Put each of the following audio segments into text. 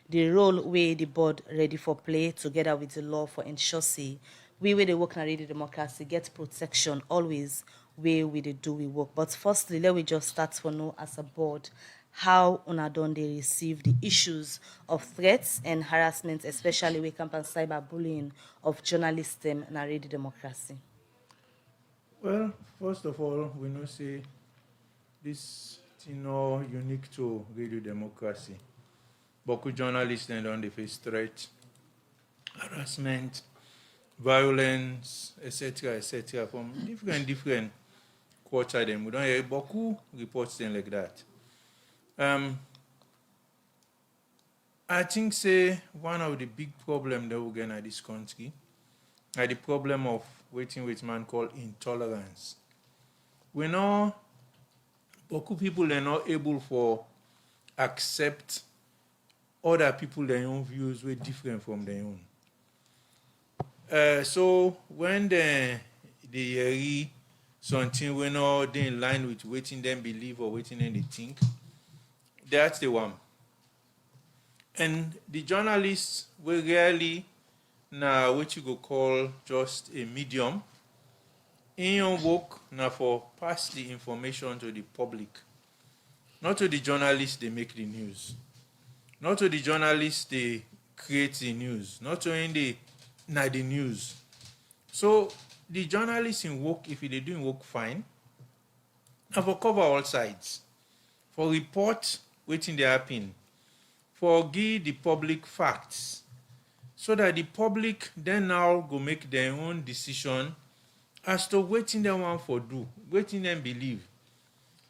the role where the board ready for play together with the law for ensure say we where they work in radio democracy get protection always where we dey do we work. But firstly, let we just start for now as a board how una don they receive the issues of threats and harassment, especially with campaign cyberbullying of journalists in radio democracy. Well, first of all, we know say this thing no unique to radio democracy. Boku journalists then don't they face threat, harassment, violence, etc., from different quarter them. We don't hear Boku reports them like that. I think say one of the big problem that we get in this country are the problem of waiting with man called intolerance. We know Boku people are not able for accept other people their own views were different from their own. So when they hear something we know they in line with waiting them believe or waiting them they think, that's the one. And the journalists will rarely now what you go call just a medium. In your work now for pass the information to the public. Not to the journalists they make the news. Not to the journalists they create the news. Not to the news. So the journalists in work, if they doing work fine, and for cover all sides, for report waiting they happen, for give the public facts, so that the public then now go make their own decision as to waiting they want for do, waiting them believe.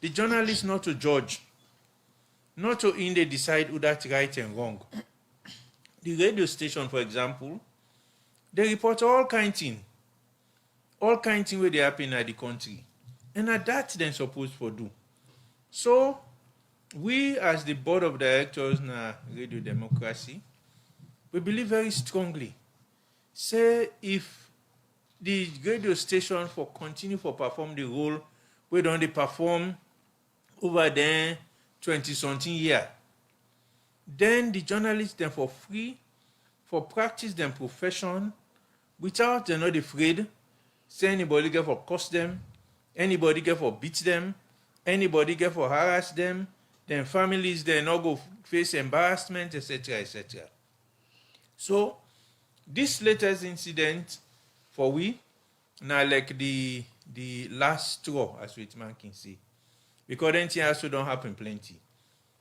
The journalists not to judge, not to in they decide who that's right and wrong. The radio station, for example, they report all kind thing where they happen at the country. And at that they're supposed to do. So we as the board of directors na Radio Democracy, we believe very strongly. Say if the radio station for continue for perform the role we don't they perform over there 20-something year, then the journalists then for free for practice them profession without they're not afraid. Say anybody get for cost them, anybody get for beat them, anybody get for harass them, then families they not go face embarrassment, etc. So this latest incident for we now like the last straw as we man can see. Because then also don't happen plenty.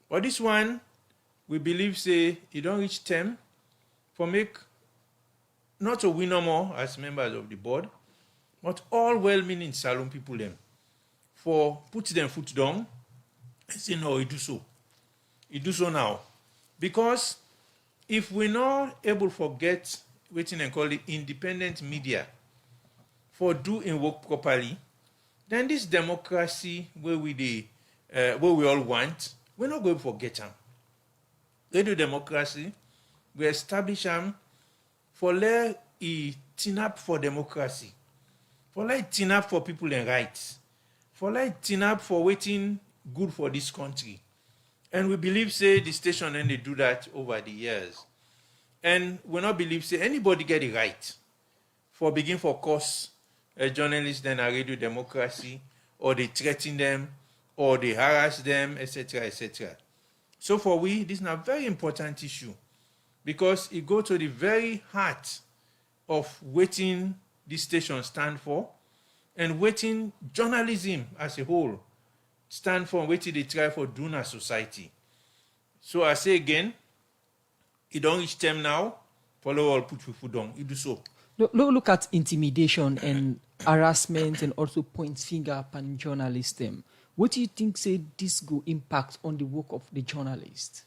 But this one, we believe say it don't reach them for make not to win no more as members of the board, but all well-meaning salon people them for put them foot down and say no, he do so. He do so now. Because if we're not able to get what they call the independent media for doing work properly, then this democracy where we all want, we're not going to forget them. Radio democracy, we establish them for let it tin up for democracy, for let tin up for people and rights, for let tin up for waiting good for this country. And we believe say the station and they do that over the years. And we not believe say anybody get it right for begin for course journalists then a radio democracy, or they threaten them, or they harass them, etc. So for we, this is a very important issue because it go to the very heart of waiting this station stand for and waiting journalism as a whole stand for and waiting they try for doing a society. So I say again, it don't reach them now, follow all put people down. You do so. Look at intimidation and harassment and also point finger upon journalists. What do you think say this go impact on the work of the journalist?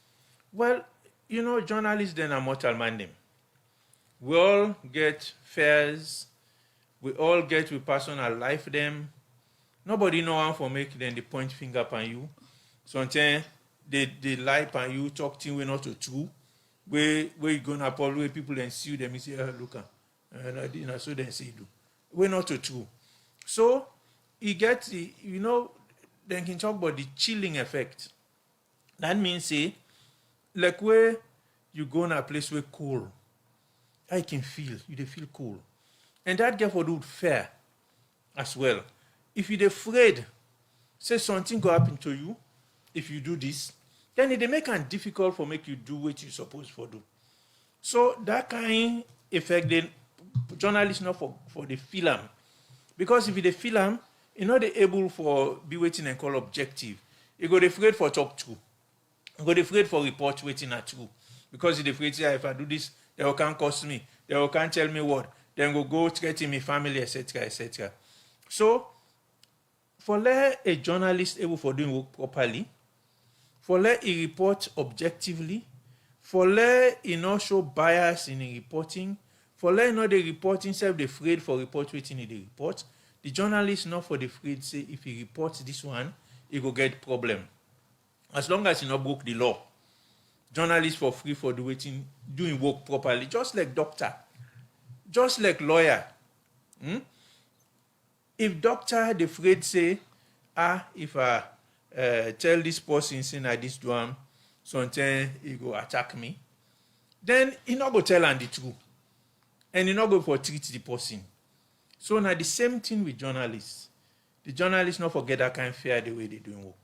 Well, journalists then are mortal man them. We all get fears. We all get with personal life them. Nobody know how for make them the point finger upon you. Sometimes they lie upon you, talk things we not true. Where you gonna probably people and sue them and say, look, so they say do. We're not true. So you get then can talk about the chilling effect. That means say, like where you go in a place where cool. I can feel, you dey feel cool. And that get for do fair as well. If you're afraid, say something go happen to you, if you do this, then it dey make it difficult for make you do what you supposed for do. So that kind effect, then journalists not for the film. Because if you dey film, you know they able for be waiting and call objective. You go dey afraid for talk true. You go dey afraid for report waiting at true. Because you dey afraid say if I do this, they will can't cost me, they will can't tell me what, then go threaten me family, etc. etc. So for let a journalist able for doing work properly, for let a report objectively, for let he not show bias in the reporting, for let not the reporting self the afraid for report waiting in the report, the journalist not for the afraid say if he reports this one, he go get problem. As long as he not broke the law, journalists for free for doing work properly, just like doctor, just like lawyer. If doctor the afraid say, if I tell this person say I this do am, sometimes he go attack me, then he not go tell am the truth, and he not go for treat the person. So now the same thing with journalists. The journalists not forget that kind of fear the way they doing work.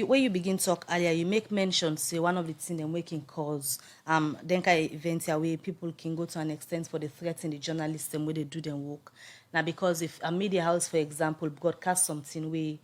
When you begin talk earlier, you make mention, say one of the things them making cause then kind of events here where people can go to an extent for the threat in the journalists them where they do their work. Now because if a media house, for example, broadcast something where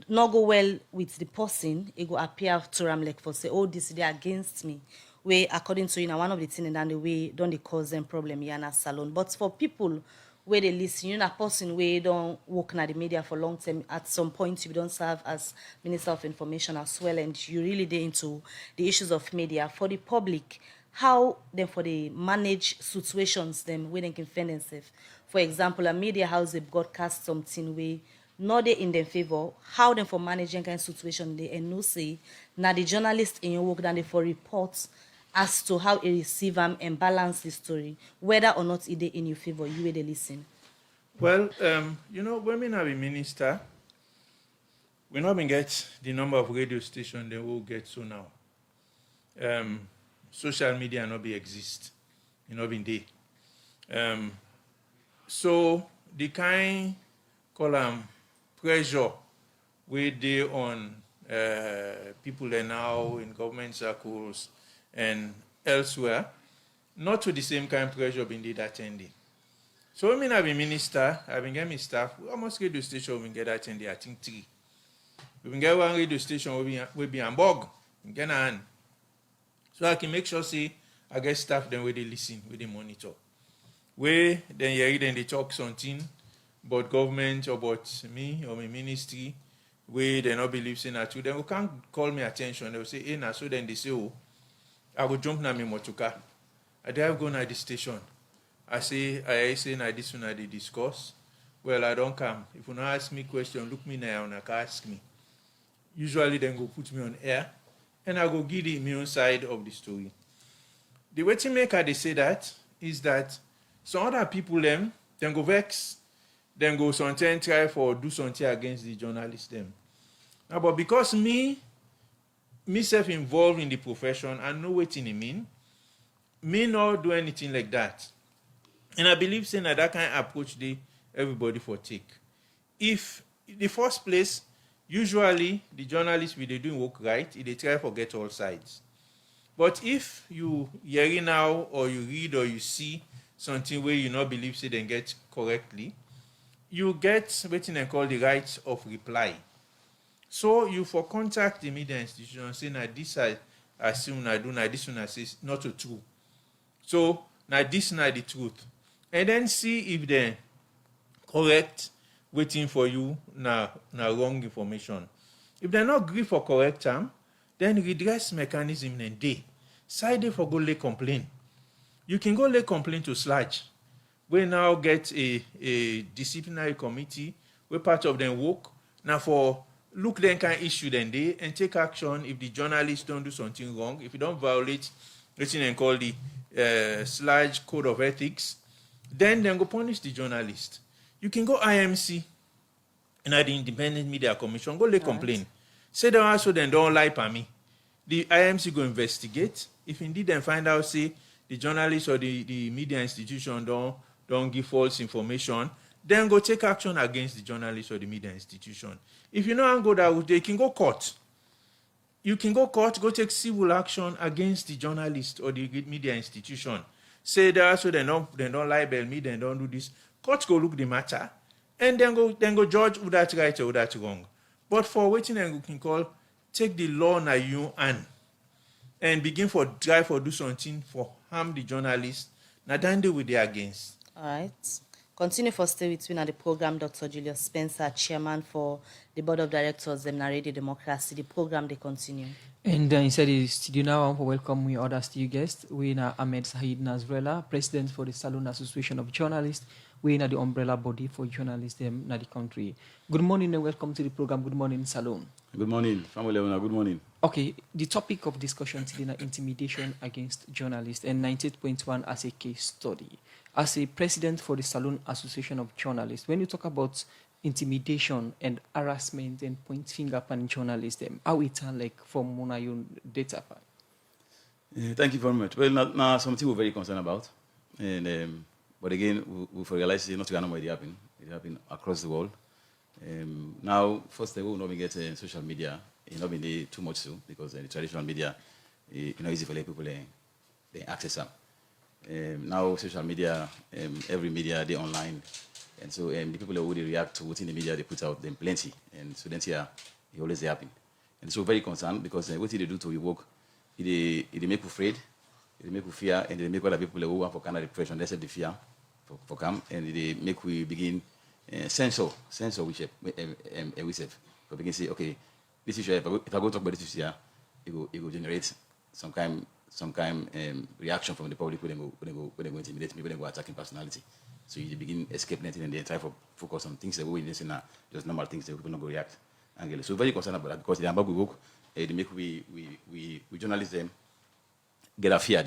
not go well with the person, it go appear to them like for say, oh, this they against me. Where according to one of the things and the way don't they cause them problem here in a salon. But for people where they listen, a person where don't work in the media for long time, at some point you don't serve as Minister of Information as well, and you really get into the issues of media. For the public, how then for the manage situations them where they can defend themselves. For example, a media house they broadcast something where not they in their favor, how them for managing kind of situation they and no say now the journalist in your work than they for reports as to how it receive them and balance the story, whether or not it in your favor, you will listen. Well, when we have a minister, we not been get the number of radio stations they will get so now. Social media not be exist, not been there. So the kind call pressure we they on people are now in government circles and elsewhere, not to the same kind of pressure being did attending. So when I've been minister, I've been getting staff, we almost radio station we get attending, I think 3. We been get one radio station we be Hamburg, we get an. So I can make sure say I get staff then where they listen, where they monitor. Where then then they talk something about government or about me or my ministry, where they not believe saying that too. Then we can't call me attention. They will say, hey, now so then they say, oh, I go jump na me motoka. I drive go na the station. I say na this one they discuss. Well, I don't come. If you not ask me question, look me now and ask me. Usually then go put me on air and I go give the my own side of the story. The way to make they say that is that some other people then go vex, then go sometimes try for do something against the journalists them. Now, but because myself involved in the profession and know what it mean, me not do anything like that. And I believe saying that kind of approach everybody for take. If in the first place, usually the journalists will they doing work right, they try to forget all sides. But if you hear now or you read or you see something where you not believe say they get correctly, you get what they call the right of reply. So you for contact the media institution say now this I assume I do now this one I say not true. So now this not the truth. And then see if they correct waiting for you now wrong information. If they not agree for correct time, then redress mechanism and day. Side for go lay complaint. You can go lay complaint to SLAJ. We now get a disciplinary committee where part of them work. Now for look then can issue then day and take action if the journalists don't do something wrong. If you don't violate what you call the SLAJ code of ethics, then go punish the journalist. You can go IMC and the Independent Media Commission, go lay complaint. Say they also then don't lie for me. The IMC go investigate. If indeed they find out, say, the journalist or the media institution don't give false information, then go take action against the journalist or the media institution. If you know and go that route, they can go court. You can go court, go take civil action against the journalist or the media institution. Say that so they don't libel me, they don't do this. Court go look the matter, and then go judge who that's right or who that's wrong. But for waiting and you can call, take the law na you and begin for try for do something for harm the journalist. Now then they will be against. All right. Continue for stay with me at the program, Dr. Julius Spencer, chairman for the board of directors, them Radio Democracy. The program they continue. And inside the studio now, I want to welcome we other studio guests. We na Ahmed Sahid Nasrella, president for the Salon Association of Journalists. We na the umbrella body for journalists in the country. Good morning and welcome to the program. Good morning, Salon. Good morning, family. Good morning. Okay, the topic of discussion today is intimidation against journalists and 98.1 as a case study. As a president for the Salon Association of Journalists, when you talk about intimidation and harassment and point finger upon journalists, how it sound like from one of your data? Thank you very much. Well, now something we're very concerned about, and but again, we realize it's not to know where it happen. It happen across the world. Now, first of all, we not get social media. It not been too much so because the traditional media, easy for people they access them. Now social media, every media they online, and so the people who they react to what in the media they put out them plenty, and so then here it always happen, and so very concerned because what they do to your work, it make you afraid, it make you fear, and they make other people who want for kind of depression, they say the fear for come, and they make we begin censor we say, we begin say okay, this issue if I go talk about this issue here, it will generate some kind reaction from the public when they go intimidate me, when they go attacking personality. So you begin escape anything and they try to focus on things that we didn't see now, just normal things that people don't go react. So very concerned about that because the Ambab work, they make we journalists them get a fear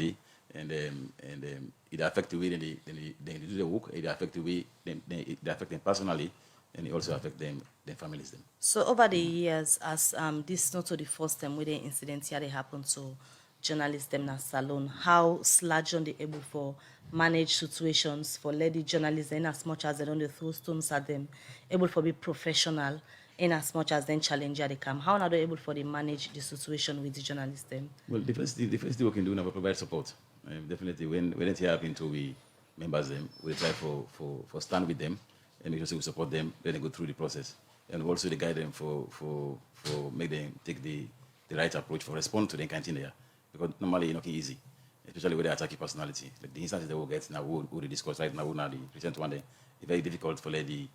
and it affects the way they do the work, it affects the way it affects them personally, and it also affects them, their families them. So over the years, as this not the first time where the incident here they happen to journalists them na Salon, how SLAJ on the able for manage situations for lady journalists in as much as they don't throw stones at them, able for be professional in as much as then challenge they come. How are they able for they manage the situation with the journalists them? Well, the first thing we can do now is provide support. Definitely, when it happens to we members them, we try for stand with them and make sure we support them. Then they go through the process, and also they guide them for make them take the right approach for respond to the kind thing there. Because normally it's not easy, especially when they attack your personality. Like the instances they will get now, we discuss right now, the recent one, it's very difficult for the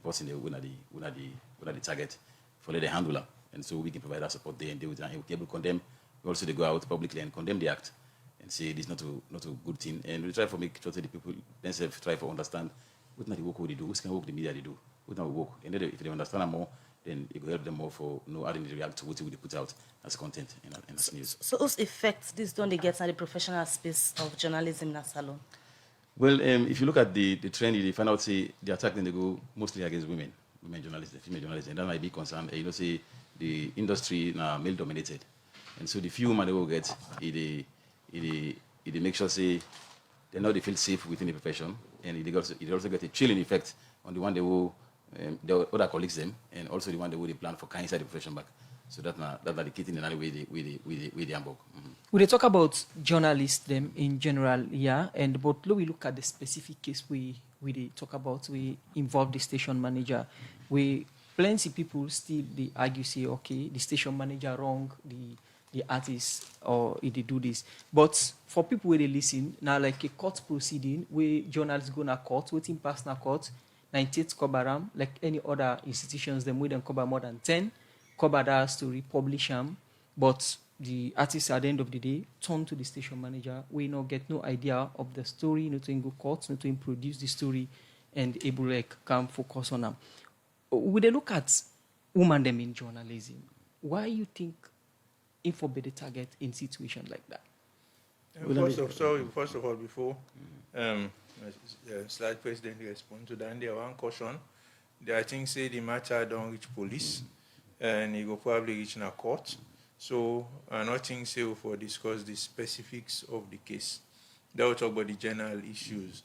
person who the target, for the handler, and so we can provide that support there and they will be able to condemn. Also, they go out publicly and condemn the act and say this is not a good thing. And we try to make sure that the people themselves try to understand what not the work they do, what kind of work the media they do, what not work, and then if they understand more, then it will help them more for how they react to what they put out as content and as news. So whose effects this don't they get at the professional space of journalism in Salon? Well, if you look at the trend, you find out say the attack then they go mostly against women journalists, the female journalists, and that might be concerned. Say the industry now male dominated, and so the few women they will get, it make sure say they feel safe within the profession, and it also get a chilling effect on the one they will. The other colleagues them, and also the one they would plan for kind inside the profession back. So that's the key thing in any way the handbook. We talk about journalists them in general, yeah, and but we look at the specific case we talk about. We involve the station manager. We plenty people still they argue say okay the station manager wrong the artist or they do this. But for people where they listen now like a court proceeding where journalists go na court, waiting past na court. 98 cover like any other institutions, them we don't cover more than 10 cover that story, publish them, but the artists at the end of the day turn to the station manager. We not get no idea of the story, not to go court, not to produce the story, and able like come focus on them. When they look at women them in journalism, why you think info be the target in situation like that? First of all, before SLAJ president respond to that, and there one caution. I think say the matter don't reach police, and it will probably reach in a court. So nothing say for discuss the specifics of the case. They will talk about the general issues.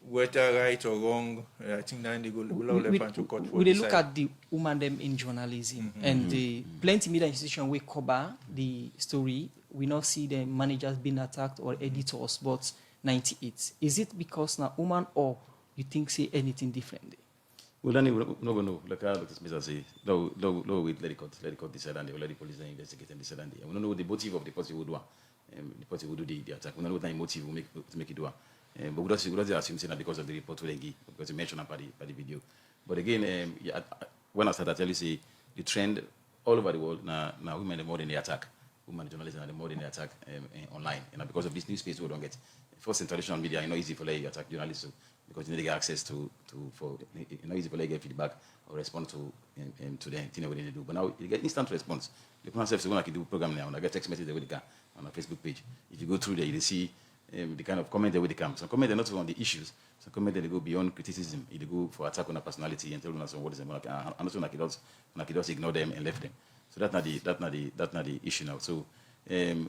Whether right or wrong, I think that they go to court for we look at the woman them in journalism and the plenty media institution we cover the story. We not see the managers being attacked or editors, but 98. Is it because now woman or you think say anything differently? Well, then we no know. Like Mr. say, no, wait, let the court decide and they will let the police investigate and decide and we don't know the motive of the person who do the person who do the attack. We don't know what motive will make it do. But we don't assume that because of the report we give, because you mentioned by the video. But again, when I started, I tell you say the trend all over the world now women are more than the attack. Women journalists are more than the attack online, and because of this new space we don't get. First in traditional media, it's not easy for you attack journalists because you need to get access to it's not easy for you to get feedback or respond to the thing what they do. But now you get instant response. You can have when I can do program now, and I get text message with the on our Facebook page. If you go through there, you see the kind of comment that will come. Some comment are not on the issues. Some comment they go beyond criticism. They go for attack on a personality and tell them what is them. And also like it does ignore them and left them. So that's not the issue now. So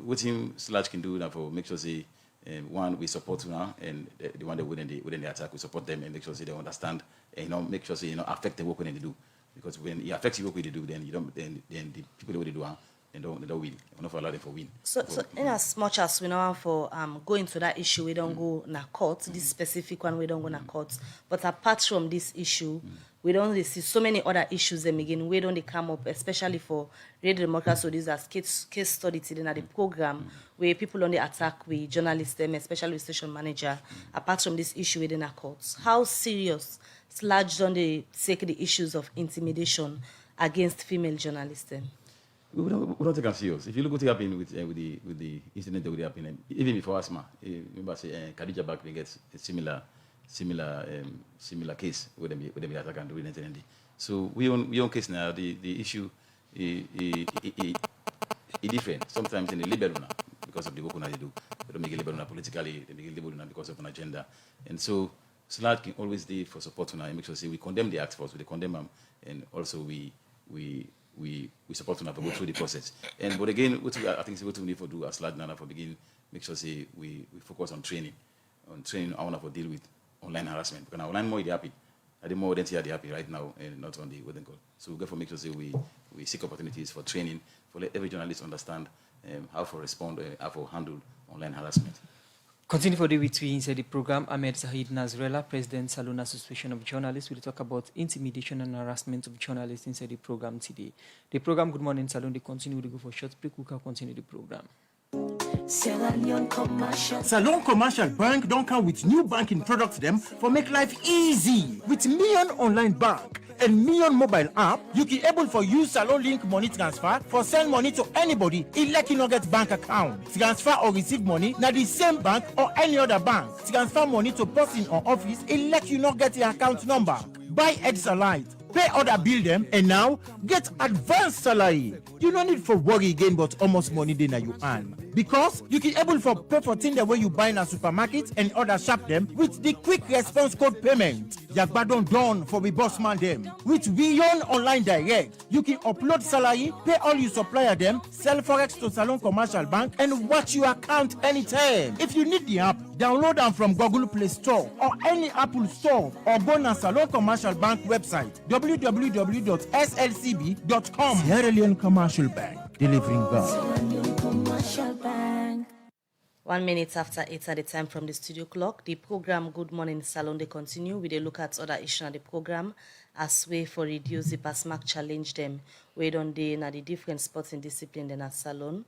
what SLAJ can do now for make sure say one we support now and the one that within the attack we support them and make sure say they understand and make sure say affect the work when they do, because when it affects the work when they do then you don't then the people that they do they don't win. We're not allow them for win. So in as much as we know for go into that issue, we don't go na court. This specific one we don't go na court. But apart from this issue, we don't really see so many other issues them again. We don't they come up, especially for Radio Democracy. So these are case study today at the program where people on the attack with journalists them, especially with station manager. Apart from this issue within a courts, how serious SLAJ don't they take the issues of intimidation against female journalists them? We don't take them serious. If you look what happened with the incident that would happen, even before Asmaa, remember say Khadija back we get a similar case with them attack and doing it. So we on case now. The issue is different. Sometimes in the liberal now because of the work they do. They don't make it liberal now politically. They make it liberal now because of an agenda. And so SLAJ can always do for support now and make sure say we condemn the act first, we condemn them, and also we support them to go through the process. And but again, I think what we need to do as SLAJ now for begin make sure say we focus on training. I want to deal with online harassment because online more they happy. I think more than they happy right now and not on the what they call. So we therefore make sure say we seek opportunities for training for let every journalist understand how to respond, how to handle online harassment. Continue for the week inside the program. Ahmed Zahid Nazrela, President Salon Association of Journalists, will talk about intimidation and harassment of journalists inside the program today. The program Good Morning Salon, they continue to go for a short break. We can continue the program. Salon Commercial Bank don't come with new banking products them for make life easy. With Million Online Bank and Million Mobile app, you can able for use Salon Link money transfer for send money to anybody in like you not get bank account. Transfer or receive money na the same bank or any other bank. Transfer money to person or office in like you not get the account number. Buy Exalite, pay other bill them, and now get advanced salary. You don't need for worry again but almost money then you earn. Because you can able for pay for things the way you buy in a supermarket and other shop them with the quick response code payment. Yagbadon done for the boss man them. With Beyond Online Direct, you can upload salary, pay all your supplier them, sell forex to Salon Commercial Bank, and watch your account anytime. If you need the app, download them from Google Play Store or any Apple Store or go to Salon Commercial Bank website www.slcb.com. Sierra Leone Commercial Bank, delivering God. 1 minute after 8 at the time from the studio clock. The program Good Morning Salon they continue with a look at other issues of the program as way for reduce the Asmaa challenge them. We don't day na the different sports and discipline in a salon,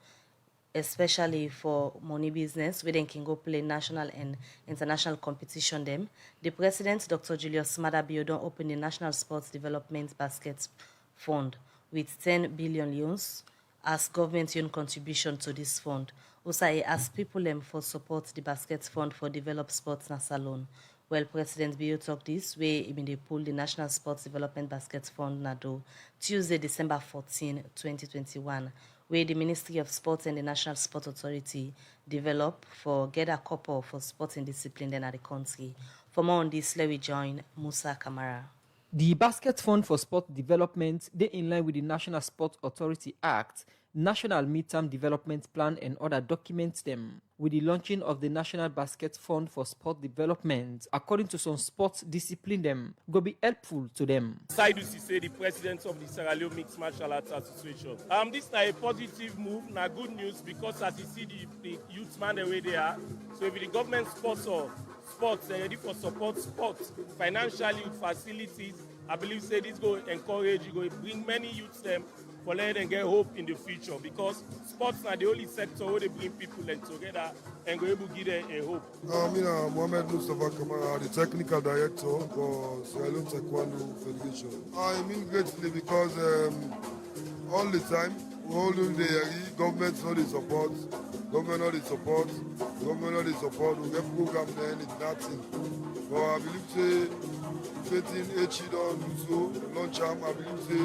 especially for money business, where they can go play national and international competition them. The president, Dr. Julius Madabio, don't open the National Sports Development Basket Fund with 10 billion loans as government-owned contribution to this fund. Also, I ask people for support the basket fund for develop sports na salon. Well, President Bio talk this way, they pull the National Sports Development Basket Fund Nado Tuesday, December 14, 2021, where the Ministry of Sports and the National Sport Authority develop for get a couple for sports and discipline then at the country. For more on this, let me join Musa Kamara. The Basket Fund for Sport Development, they in line with the National Sport Authority Act, National Midterm Development Plan and other documents them. With the launching of the National Basket Fund for Sport Development, according to some sports discipline them, go be helpful to them. Saidusi say the president of the Sierra Leone Mixed Martial Arts Association. This is a positive move, now good news because as you see the youth man the way they are, so if the government sponsor sports, they're ready for support sports financially with facilities. I believe say this go encourage, go bring many youths them for let them get hope in the future because sports are the only sector where they bring people and together and go able to give them a hope. I'm Mohamed Mustafa Kamara, the technical director for Sierra Leone Taekwondo Federation. I mean greatly because all the time, all the government all the support, we get program then it's nothing. But I believe say 20 don't so launch I believe say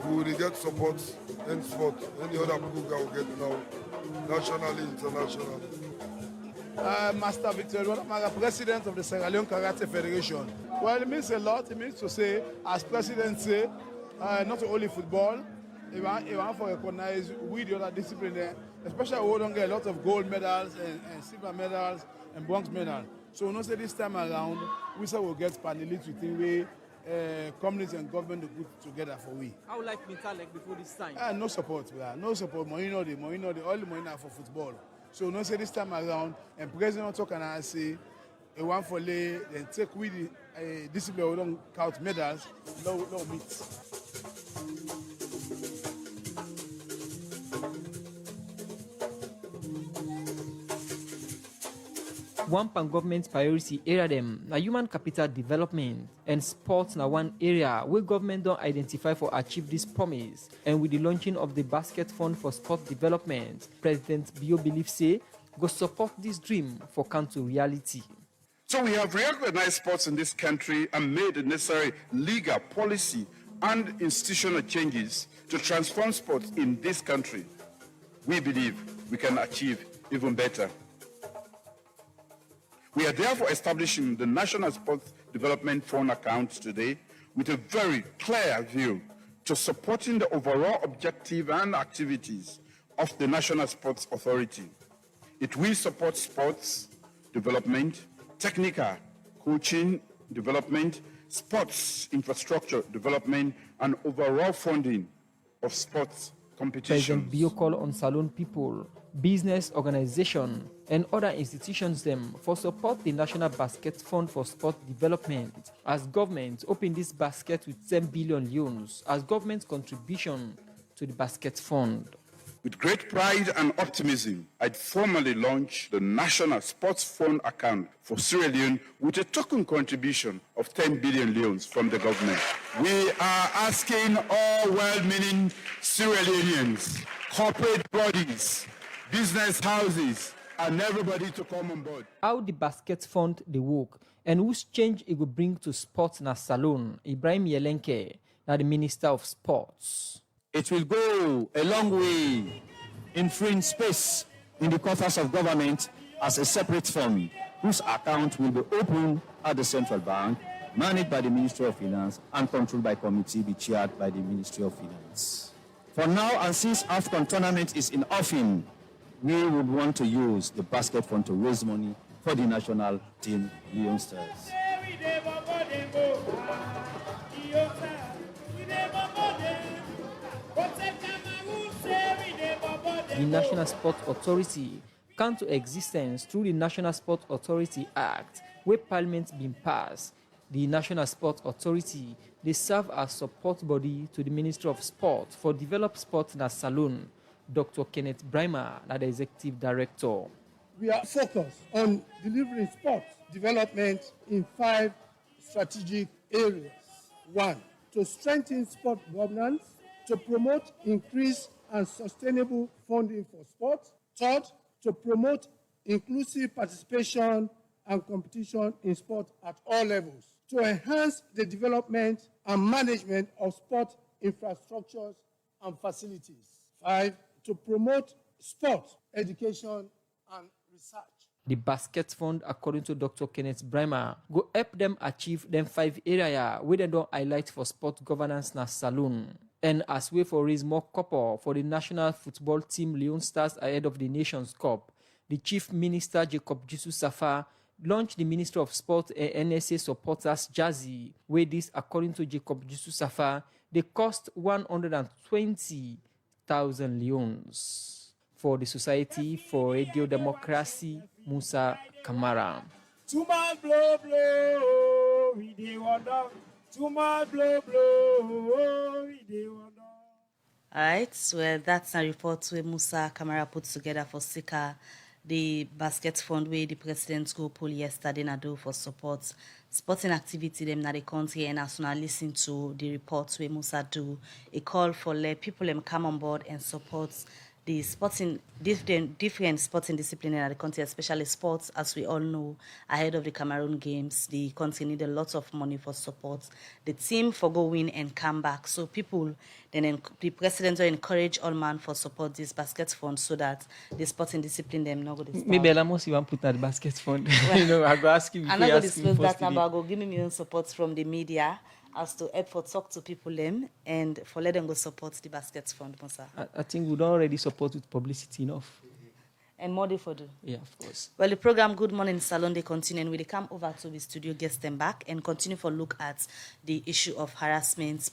we will get support in sport. Any other program we get now, nationally, internationally. Master Victor Wadamaga, president of the Sierra Leone Karate Federation. Well, it means a lot. It means to say, as president say, not only football, he want to recognize with the other discipline there, especially we don't get a lot of gold medals and silver medals and bronze medals. So we know say this time around, we say we'll get panelists within way communities and government to put together for we. How like mental like before this time? No support, no support. Money all the money now for football. So no say this time around, and President talk and I say, a one for lay, then take with the discipline we don't count medals, no meet. One pan government priority area them na human capital development and sports na one area where government don't identify for achieve this promise. And with the launching of the Basket Fund for Sport Development, President Bio believe say go support this dream for come to reality. So we have recognized sports in this country and made the necessary legal, policy and institutional changes to transform sports in this country. We believe we can achieve even better. We are therefore establishing the National Sports Development Fund account today with a very clear view to supporting the overall objective and activities of the National Sports Authority. It will support sports development, technical coaching development, sports infrastructure development, and overall funding of sports competitions. President Bio call on Salone people, business organization, and other institutions them for support the National Basket Fund for Sport Development as government open this basket with 10 billion loans as government's contribution to the basket fund. With great pride and optimism, I'd formally launch the National Sports Fund account for Sierra Leone with a token contribution of 10 billion loans from the government. We are asking all well-meaning Sierra Leoneans, corporate bodies, business houses, and everybody to come on board. How the basket fund they work and whose change it will bring to sports na Salone, Ibrahim Yelenke, now the Minister of Sports. It will go a long way in freeing space in the coffers of government as a separate fund whose account will be open at the central bank, managed by the Ministry of Finance and controlled by committee be chaired by the Ministry of Finance. For now, and since AFCON tournament is in offing, we would want to use the basket fund to raise money for the national team Leon Stars. The National Sport Authority come to existence through the National Sport Authority Act, where Parliament been passed. The National Sport Authority, they serve as support body to the Ministry of Sport for develop sport na Salone. Dr. Kenneth Brimer, the Executive Director. We are focused on delivering sports development in 5 strategic areas. 1, to strengthen sport governance, to promote increased and sustainable funding for sport. 3, to promote inclusive participation and competition in sport at all levels. To enhance the development and management of sport infrastructures and facilities. 5, to promote sport education and research. The basket fund, according to Dr. Kenneth Brimer, go help them achieve them 5 area where they don't highlight for sport governance na saloon. And as way for raise more copper for the national football team Leon Stars ahead of the Nations Cup, the Chief Minister Jacob Jisu Safa launched the Minister of Sport and NSA supporters Jazzy, where this, according to Jacob Jisu Safa, they cost 120,000 leons. For the Society for Radio Democracy, Musa Kamara. Too much blow, blow, we dey wonder. Too much blow, blow, we dey wonder. All right, well, that's a report where Musa Kamara put together for SICA, the basket fund where the president go pull yesterday na do for support sporting activity them na the country, and as soon listen to the reports where Musa do a call for let people them come on board and support the sporting different sporting discipline in the country, especially sports. As we all know, ahead of the Cameroon games, the country need a lot of money for support. The team for go win and come back. So people, the president will encourage all man for support this basket fund so that the sporting discipline them not go to stop. Maybe Elamos you want put that the basket fund. Well, I go ask you. I'm not going to disclose that number. I go give me own support from the media as to help for talk to people them and for let them go support the basket fund, Musa. I think we don't already support with publicity enough. And more they for do. Yeah, of course. Well, the program Good Morning Salon, they continue, and we come over to the studio, guest them back, and continue for look at the issue of harassment.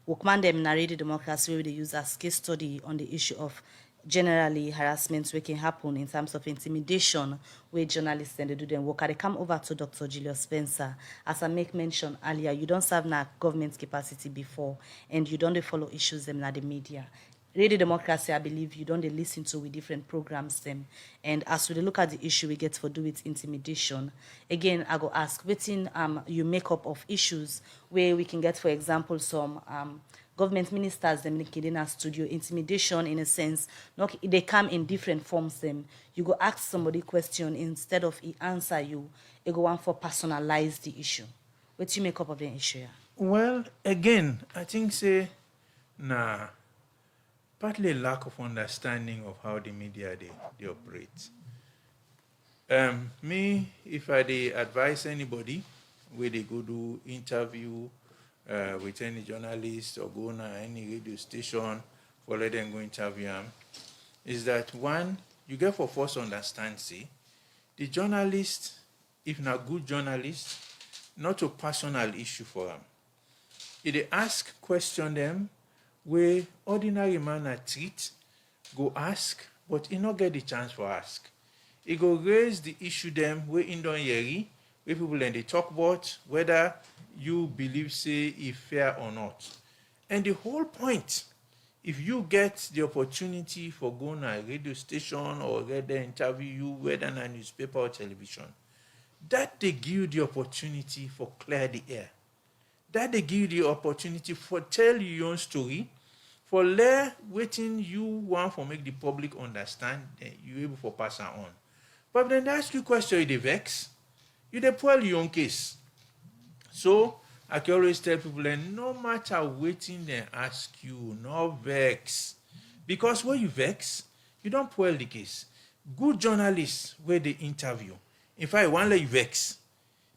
Workman them narrated democracy where they use as case study on the issue of generally harassment where can happen in terms of intimidation where journalists and they do them work. I come over to Dr. Julius Spencer. As I make mention earlier, you don't serve na government capacity before and you don't follow issues them na the media. Radio Democracy, I believe you don't listen to with different programs them. And as we look at the issue we get for do with intimidation, again, I go ask, within you make up of issues where we can get, for example, some government ministers them in our studio, intimidation in a sense, not they come in different forms them. You go ask somebody question instead of he answer you, you go on for personalize the issue. What you make up of the issue? Yeah? Well, again, I think say partly lack of understanding of how the media they operate. Me, if I advise anybody where they go do interview with any journalist or go on any radio station for let them go interview them, is that one, you get for first understand, see, the journalist, if not good journalist, not a personal issue for them. If they ask question them, where ordinary man a treat, go ask, but he not get the chance for ask. He go raise the issue them where in don yeri, where people then they talk about whether you believe say if fair or not. And the whole point, if you get the opportunity for going to a radio station or get the interview you, whether in a newspaper or television, that they give you the opportunity for clear the air. That they give you the opportunity for tell you your own story, for let waiting you want for make the public understand, then you able for pass on. But then they ask you question, you they vex, you they pull your own case. So I can always tell people that no matter waiting they ask you, no vex. Because when you vex, you don't pull the case. Good journalists where they interview. In fact, one let you vex.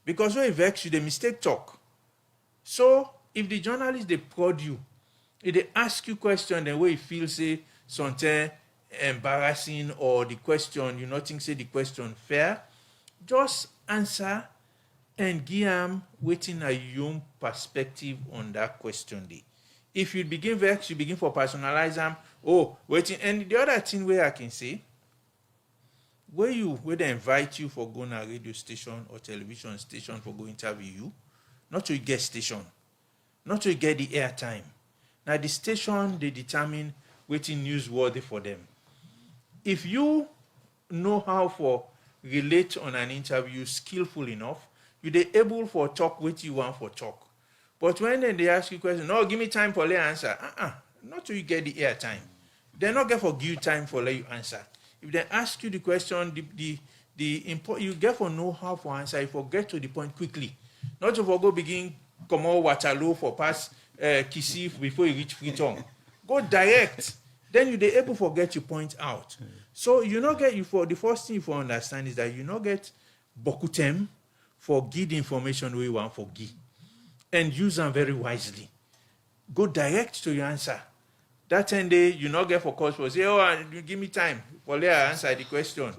Because when you vex, you the mistake talk. So, if the journalist, they prod you, if they ask you question, then where you feel, say, something embarrassing or the question, you not think, say, the question fair, just answer and give them waiting a young perspective on that question. If you begin vex, you begin for personalize them, waiting. And the other thing where I can say, where they invite you for going to a radio station or television station for go interview you, not to get station, not to get the airtime. Now the station, they determine waiting newsworthy for them. If you know how for relate on an interview skillful enough, you're able for talk what you want for talk. But when they ask you question, no, give me time for let answer. Not till you get the airtime. They're not going for give you time for let you answer. If they ask you the question, you get for know how for answer, you forget to the point quickly. Not to go begin come out Waterloo for pass Kissy before you reach Freetown. Go direct. then you dey able for get your point out. So you not get you for the first thing you for understand is that you not get bokutem for give the information we want for give and use them very wisely. Go direct to your answer. That 10 day you not get for cause for say, oh, you give me time for let I answer the question.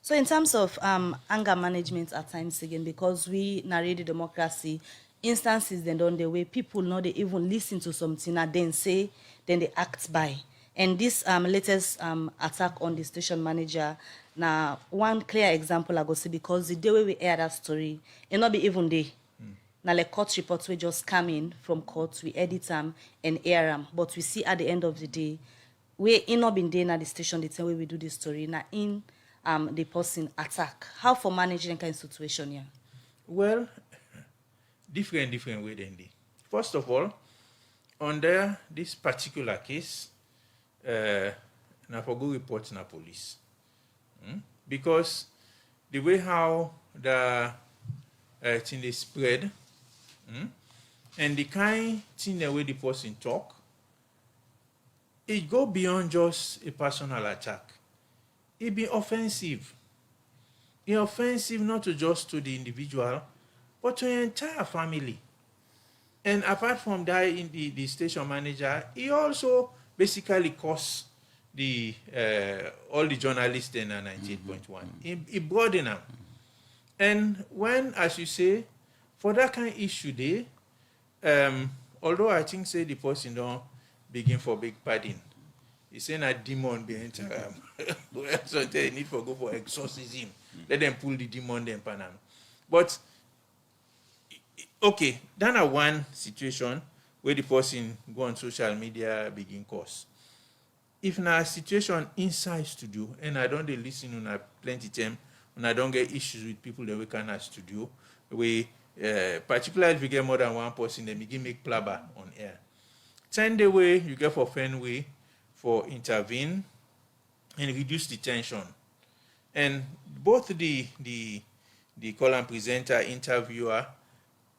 So in terms of anger management at times again, because we narrate the democracy, instances then on the way people know they even listen to something and then say, then they act by. And this latest attack on the station manager, now one clear example I go see, because the day we air that story, it not be even day. Now, like court reports, we just come in from court, we edit them and air them. But we see at the end of the day, we in not been there at the station the same way we do this story. Now, in the person attack. How for managing kind of situation here? Well, different way than they. First of all, under this particular case, na for go report na police. Because the way how the thing they spread, and the kind thing the way the person talk, it go beyond just a personal attack. It be offensive. It offensive not to just to the individual, but to the entire family. And apart from that, in the station manager, he also basically cost the all the journalists in 98.1. He broadened them. And when, as you say, for that kind of issue there, although I think say the person don't begin for big pardon, he saying a demon behind so they need for go for exorcism. Let them pull the demon then panam. But okay, then a one situation where the person go on social media begin cause. If na a situation inside studio and I don't listen on a plenty time and I don't get issues with people that we can at studio, we particularly if you get more than one person, they begin make plabber on air. 10 day way you get for Fenway for intervene and reduce the tension. And both the column presenter, interviewer,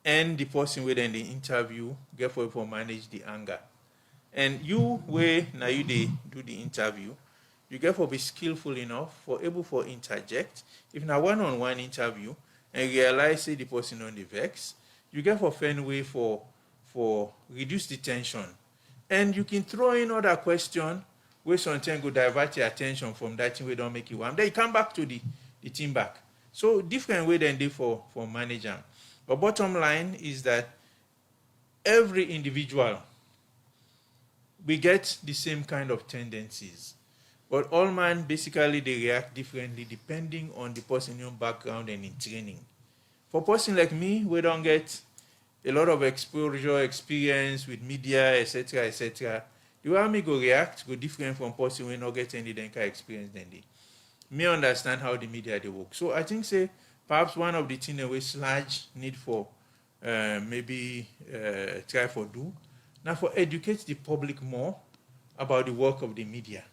and the person within the interview get for manage the anger. And you where now you they do the interview, you get for be skillful enough for able for interject. If now one-on-one interview and realize say the person on the vex, you get for Fenway for reduce the tension. And you can throw in other question where sometimes go divert your attention from that thing we don't make you warm. Then you come back to the team back. So different way than they for manager. But bottom line is that every individual, we get the same kind of tendencies. But all man basically they react differently depending on the person's background and in training. For a person like me, we don't get a lot of exposure, experience with media, etc., etc. The way me go react go different from person who not get any kind of experience than they. Me understand how the media they work. So I think say perhaps one of the things that we SLAJ need for maybe try for do now for educate the public more about the work of the media.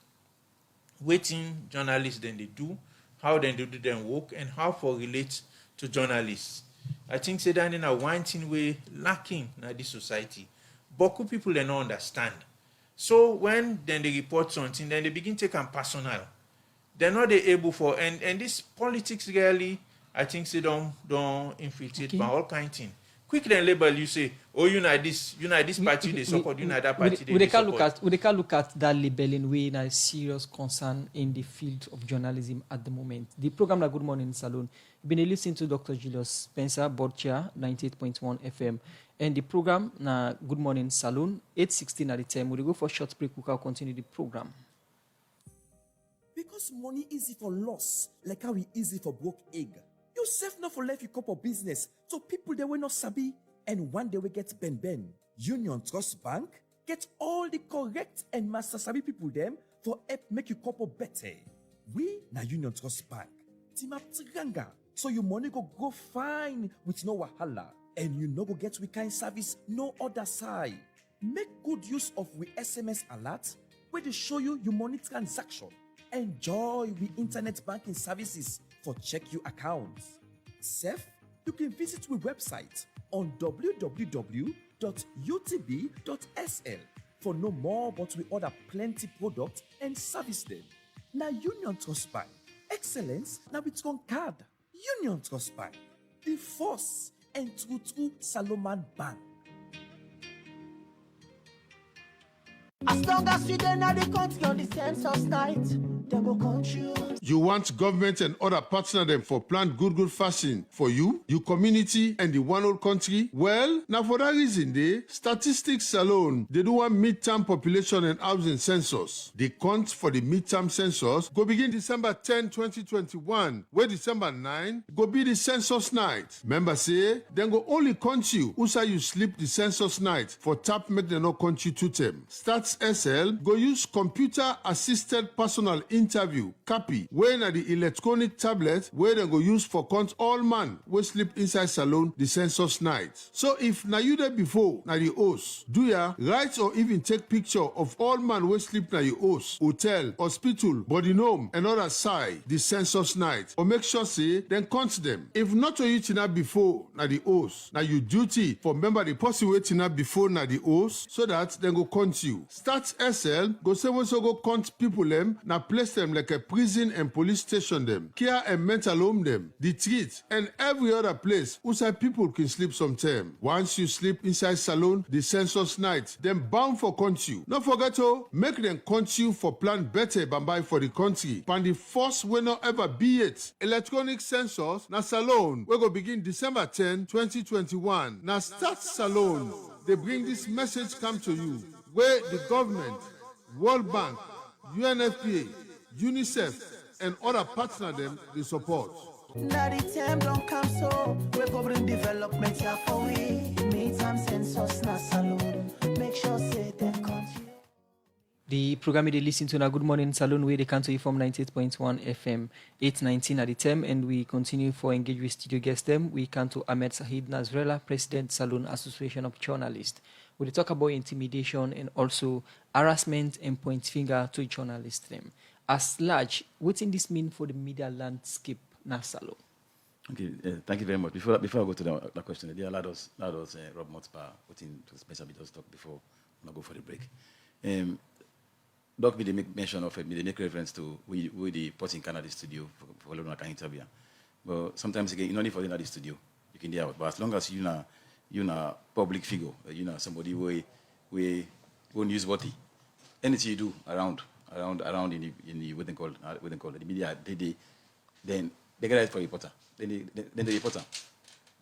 Waiting journalists then they do, how then they do their work, and how for relate to journalists. I think say that in a one thing way lacking in this society. But people they don't understand. So when then they report something, then they begin to take them personal. They're not able for and this politics really, I think they don't infiltrate by all kind of thing. Quick then label you say, oh you know this party they support, you know that party they support. We can look at that labeling way in a serious concern in the field of journalism at the moment. The program Good Morning Saloon, you've been listening to Dr. Julius Spencer, board chair, 98.1 FM. And the program Good Morning Saloon, 8:16 at the time. We'll go for a short break, we'll continue the program. Because money easy for loss, like how it easy for broke egg. You save not for life you couple business, so people they will not sabi, and one day we get ben. Union Trust Bank get all the correct and master sabi people them for help make you couple better. We na Union Trust Bank team up tiganga, so your money go fine with no wahala, and you no go get we kind service no other side. Make good use of we SMS alert where they show you your money transaction. Enjoy we internet banking services for check your accounts. Sef, you can visit our website on www.utb.sl for no more, but we order plenty product and service them. Now Union Trust Bank, excellence now with one card. Union Trust Bank, the force and true Salomon Bank. As long as you then are the country on the census night, they go count you. You want government and other partner them for plan good fashion for you, your community, and the one whole country? Well, now for that reason, they statistics alone, they do one midterm population and housing census. The count for the midterm census go begin December 10, 2021, where December 9 go be the census night. Member say, then go only count you, usa you sleep the census night for tap make them not count you to them. Stats SL go use computer assisted personal interview, copy, where na the electronic tablet where they go use for count all man wey sleep inside salon the census night. So if na you there before na the host, do ya write or even take picture of all man wey sleep na your host, hotel, hospital, body home and other side the census night, or make sure say then count them. If not to you tina before na the host, na your duty for remember the person wey tina before na the host so that then go count you. Start SL go say when so go count people them na place them like a prison and police station them, care and mental home them, the treat, and every other place outside people can sleep sometime. Once you sleep inside salon, the census night, then bound for count you. Not forget to make them count you for plan better bambai for the country. Pan the first will not ever be it. Electronic census na salon we go begin December 10, 2021. Na start salon. They bring this message come to you where the government, World Bank, UNFPA, UNICEF, and other partners them they support. Now the time don't come so we're covering development here for we. Meantime census na salon. Make sure say them country. The program they listen to na Good Morning Salon where they come to you from 98.1 FM 819 at the time, and we continue for engage with studio guests them. We come to Ahmed Sahid Nasrallah, President Salon Association of Journalists. We talk about intimidation and also harassment and point finger to journalists them. As SLAJ, what in this mean for the media landscape na salon? Okay, thank you very much. Before I go to the question, they allowed us Rob Motspa, what in to special bit of talk before we go for the break. Doc made make mention of it, they make reference to we the put in Canada studio for London can interview. But sometimes again, not only for the studio, you can do out. But as long as you na public figure, you know somebody we won't use what anything you do around in the what they call the media, then they get it for reporter. Then the reporter.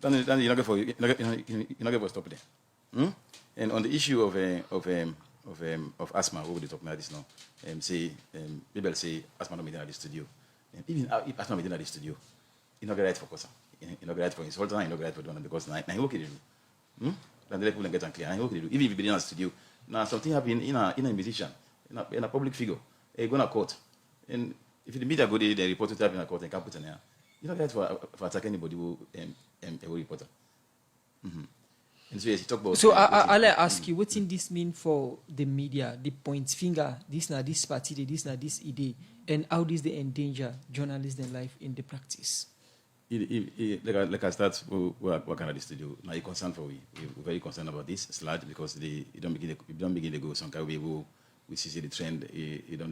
Then you're not going for stop there. And on the issue of asthma, what would you talk about this now? People say asthma not meeting at the studio. And even if asthma meeting at the studio, you're not going to write for cosa. You're not going to write for insult, you're not going to write for donor because now you okay to do. Then the people get unclear. Now okay to do. Even if you be in a studio, now something happen in a musician, in a public figure, you go to court, and if the media go there, they report it in a court and can't put in there. You're not going to attack anybody who a reporter. And so yes, you talk about. So I'll ask you, what in this mean for the media? The point finger, this na this party, this na this idea, and how does they endanger journalism life in the practice? Like I start working at the studio. Now you're concerned for we're very concerned about this SLAJ because you don't begin to go some kind of way we see the trend. You don't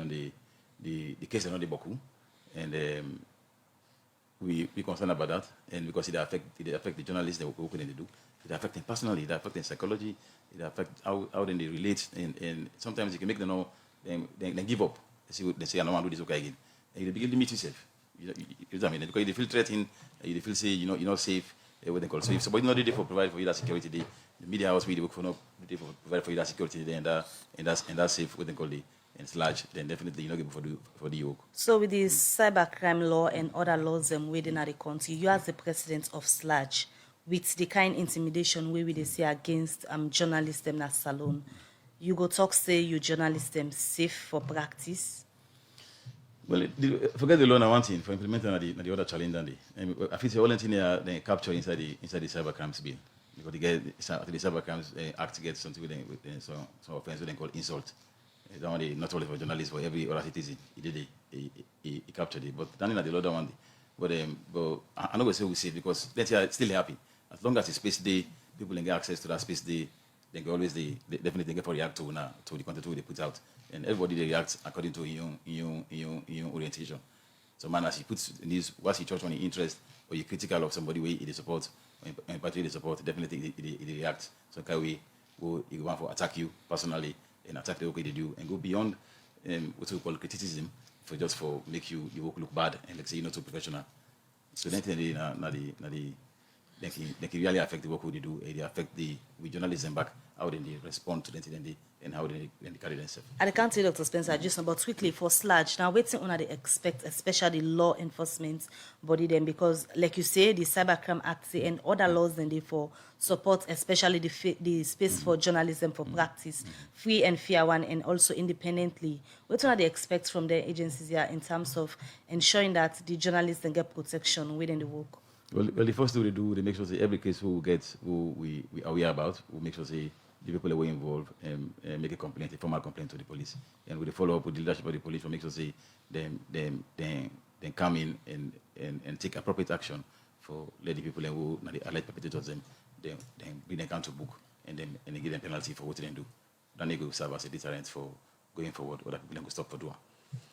the case is not the boku, and we concerned about that, and because it affect the journalists that what they do. It affects them personally, it affects them psychology, it affects how then they relate, and sometimes you can make them know, then give up. They say, I don't want to do this okay again. And you begin to limit yourself. You know what I mean? Because you feel threatened, you feel say, you're not safe, what they call. So if somebody not ready for provide for you that security, the media house we work for not ready for provide for you that security, and that's safe, what they call the and SLAJ, then definitely you're not able for the yoke. So with the cybercrime law and other laws within the country, you as the president of SLAJ, with the kind intimidation we will say against journalists them at salon, you go talk say you journalists them safe for practice? Well, forget the law now one thing for implementing the other challenge and I feel the only thing they capture inside the cybercrimes bill because the cybercrimes act gets something with some offense they call insult. It's only not only for journalists, for every other citizen. He captured it, but down in the other one. But I'm not going to say we safe because that's still happy. As long as the space day, people can get access to that space day, they always they definitely get for react to the content they put out, and everybody they react according to your orientation. So man, as he puts in this, what's he church on the interest or you critical of somebody where he support, or in party they support, definitely they react. So can we go want for attack you personally and attack the work they do and go beyond what we call criticism for just for make your work look bad and like say you're not so professional. So then they can really affect the work they do. They affect the journalism back, how they respond to them and how they carry themselves. I can't tell Dr. Spencer just about quickly for SLAJ. Now, waiting on they expect, especially law enforcement body them, because like you say, the Cybercrime Act and other laws then they for support, especially the space for journalism for practice, free and fair one, and also independently. What do they expect from their agencies here in terms of ensuring that the journalists then get protection within the work? Well, the first thing they make sure that every case who we are aware about, we make sure the people that were involved make a formal complaint to the police, and we follow up with the leadership of the police to make sure they come in and take appropriate action for let the people who the alleged perpetrators then bring them down to book and then give them penalty for what they do. Then they go serve as a deterrent for going forward, other people can go stop for doing.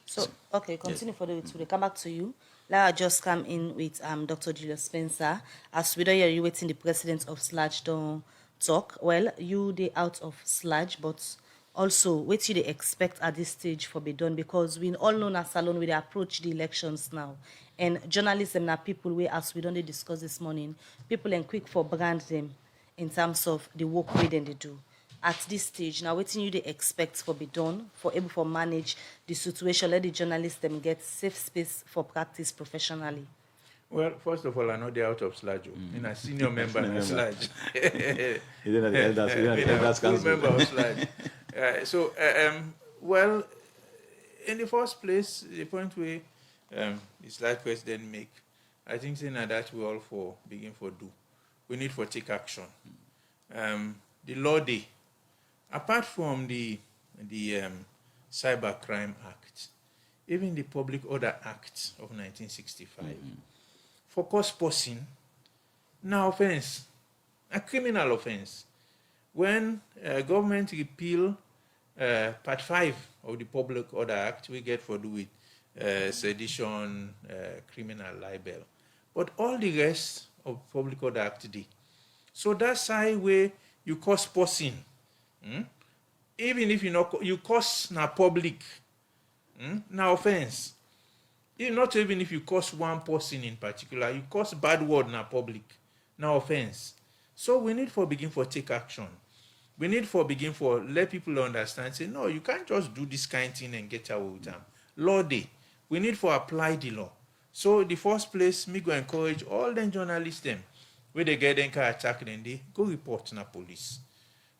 So, okay, continue for the two. They come back to you. Let us just come in with Dr. Julius Spencer. As we don't hear you waiting, the president of SLAJ don't talk. Well, you they out of SLAJ, but also what do they expect at this stage for be done? Because we all know as salon we approach the elections now. And journalism are people we as we don't discuss this morning, people and quick for brand them in terms of the work we then they do. At this stage, now what you they expect for be done, for able to manage the situation, let the journalists them get safe space for practice professionally? Well, first of all, I know they're out of SLAJ. I'm a senior member of SLAJ. You're the elders full member of SLAJ. Well, in the first place, the point where the SLAJ president make, I think saying that we all for begin for do. We need for take action. The law day, apart from the Cybercrime Act, even the Public Order Act of 1965, for cause posting, now offense, a criminal offense. When government repeal Part 5 of the Public Order Act, we get for do with sedition, criminal libel. But all the rest of Public Order Act did. So that's how where you cause posting. Even if you cause na public, na offense. Not even if you cause one person in particular, you cause bad word na public, na offense. So we need for begin for take action. We need for begin for let people understand, say, no, you can't just do this kind of thing and get away with them. Law day. We need for apply the law. So the first place, me go encourage all them journalists them, where they get them can attack them, they go report na police.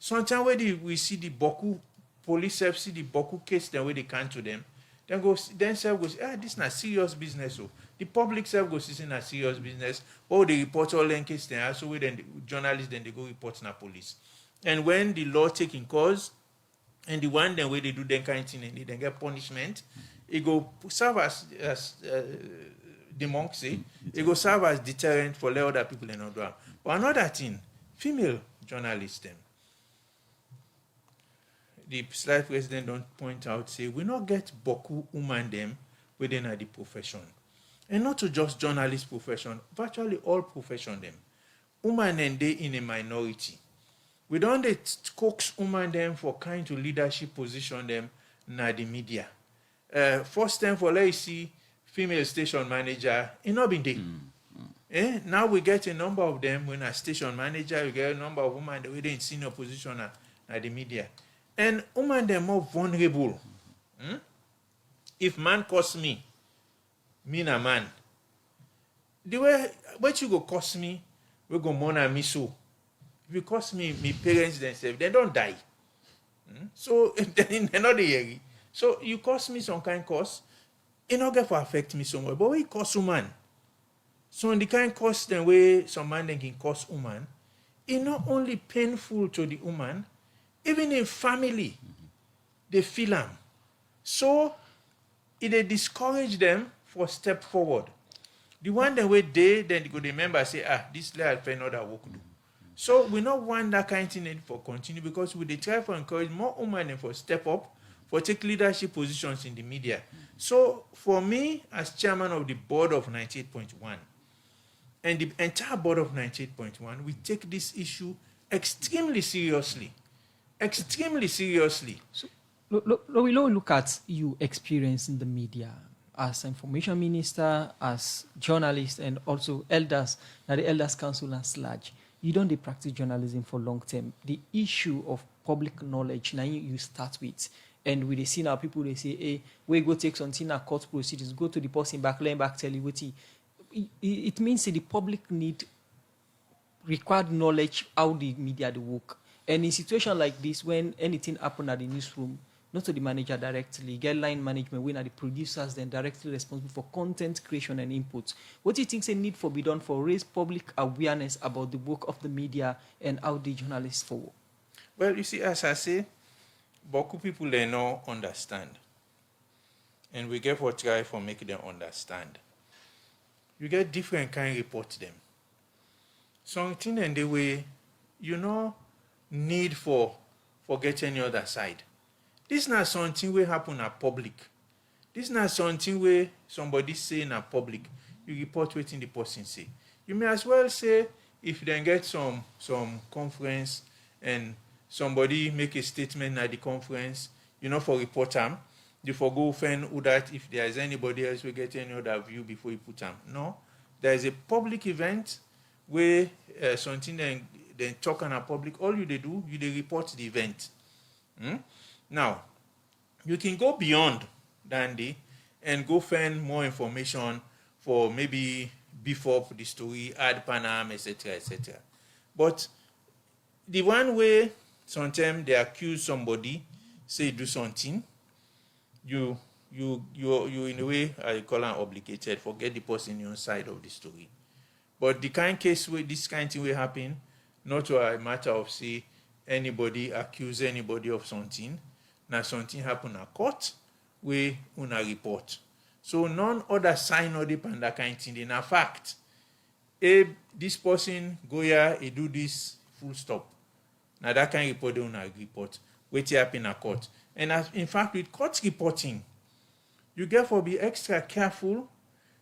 Sometimes when we see the Boku, police see the Boku case, then where they can to them, then self goes, this is not serious business. So the public self goes, this is not serious business. Or they report all them case, then also with the journalists, then they go report na police. And when the law taking cause, and the one then where they do them kind of thing, and they then get punishment, it go serve as the monk say, it go serve as deterrent for let other people in other. But another thing, female journalists them. The SLAJ president don't point out, say, we not get boku woman them within the profession. And not to just journalist profession, virtually all profession them. Woman and they in a minority. We don't coax woman them for kind to leadership position them na the media. First time for let's see female station manager, it not been there. Now we get a number of them when a station manager, we get a number of women that we in senior position at the media. And women they're more vulnerable. If man cost me na man. The way what you go cost me, we go mourn me so. If you cost me parents themselves, they don't die. So they're not the so you cost me some kind of cost, it not get for affect me somewhere. But we cost woman. So in the kind of cost then way some man then can cost woman, it's not only painful to the woman, even in family, they feel them. So it discourage them for step forward. The one that way then they go remember say, this lad for another work do. So we not want that kind of thing for continue because we dey try for encourage more women for step up, for take leadership positions in the media. So for me, as chairman of the board of 98.1, and the entire board of 98.1, we take this issue extremely seriously. Extremely seriously. So, we look at you experience in the media as information minister, as journalist, and also elders, now the Elders Council and SLAJ. You don't practice journalism for long term. The issue of public knowledge, now you start with. And we see now people, they say, hey, we go take something at court proceedings, go to the person back, learn back, tell you what it means that the public need required knowledge how the media they work. And in situation like this, when anything happen at the newsroom, not to the manager directly, get line management, when are the producers then directly responsible for content creation and input. What do you think is a need for be done for raise public awareness about the work of the media and how the journalists forward? Well, you see, as I say, Boku people they not understand. And we get what try for making them understand. You get different kind of report them. Something and the way need for getting the other side. This is not something will happen at public. This is not something where somebody say in a public. You report what in the person say. You may as well say if they get some conference and somebody make a statement at the conference, for report them, you for go find who that if there is anybody else will get any other view before you put them. No, there is a public event where something then talk on a public. All they do, they report the event. Now, you can go beyond Dandy and go find more information for maybe beef up the story, add Panam, etc., etc. But the one way sometimes they accuse somebody, say do something, you in a way I call them obligated, forget the person on side of the story. But the kind of case where this kind of thing will happen, not a matter of say anybody accuse anybody of something. Now something happen at court, we una report. So none other sign or depend that kind of thing. In fact, this person go here, he do this, full stop. Now that kind of report they una report. Wait happen at court. And in fact, with court reporting, you therefore be extra careful.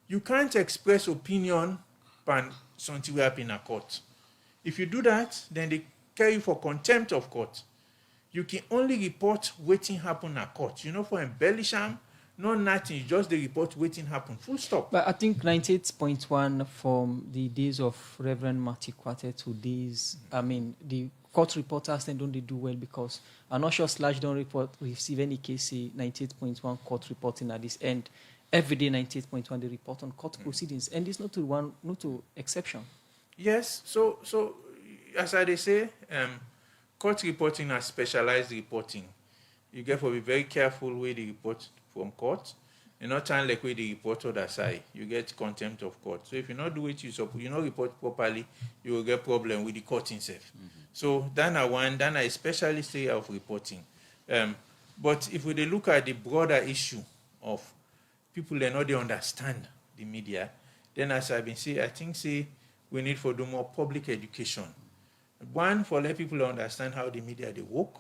You can't express opinion on something will happen at court. If you do that, then they carry you for contempt of court. You can only report waiting happen at court. For embellishment, no nothing. You just the report waiting happen. Full stop. But I think 98.1 from the days of Reverend Marty Quartet to these, the court reporters then don't they do well because I'm not sure SLAJ don't receive any case 98.1 court reporting at this end. Every day 98.1 they report on court proceedings, and it's not to exception. Yes. So as I say, court reporting is specialized reporting. You get to be very careful where they report from court. And not time like where they report other side. You get contempt of court. So if you not do it, you not report properly, you will get problem with the court itself. So then I especially say of reporting. But if we look at the broader issue of people they understand the media, then as I've been saying, I think we need to do more public education. One, for let people understand how the media they work.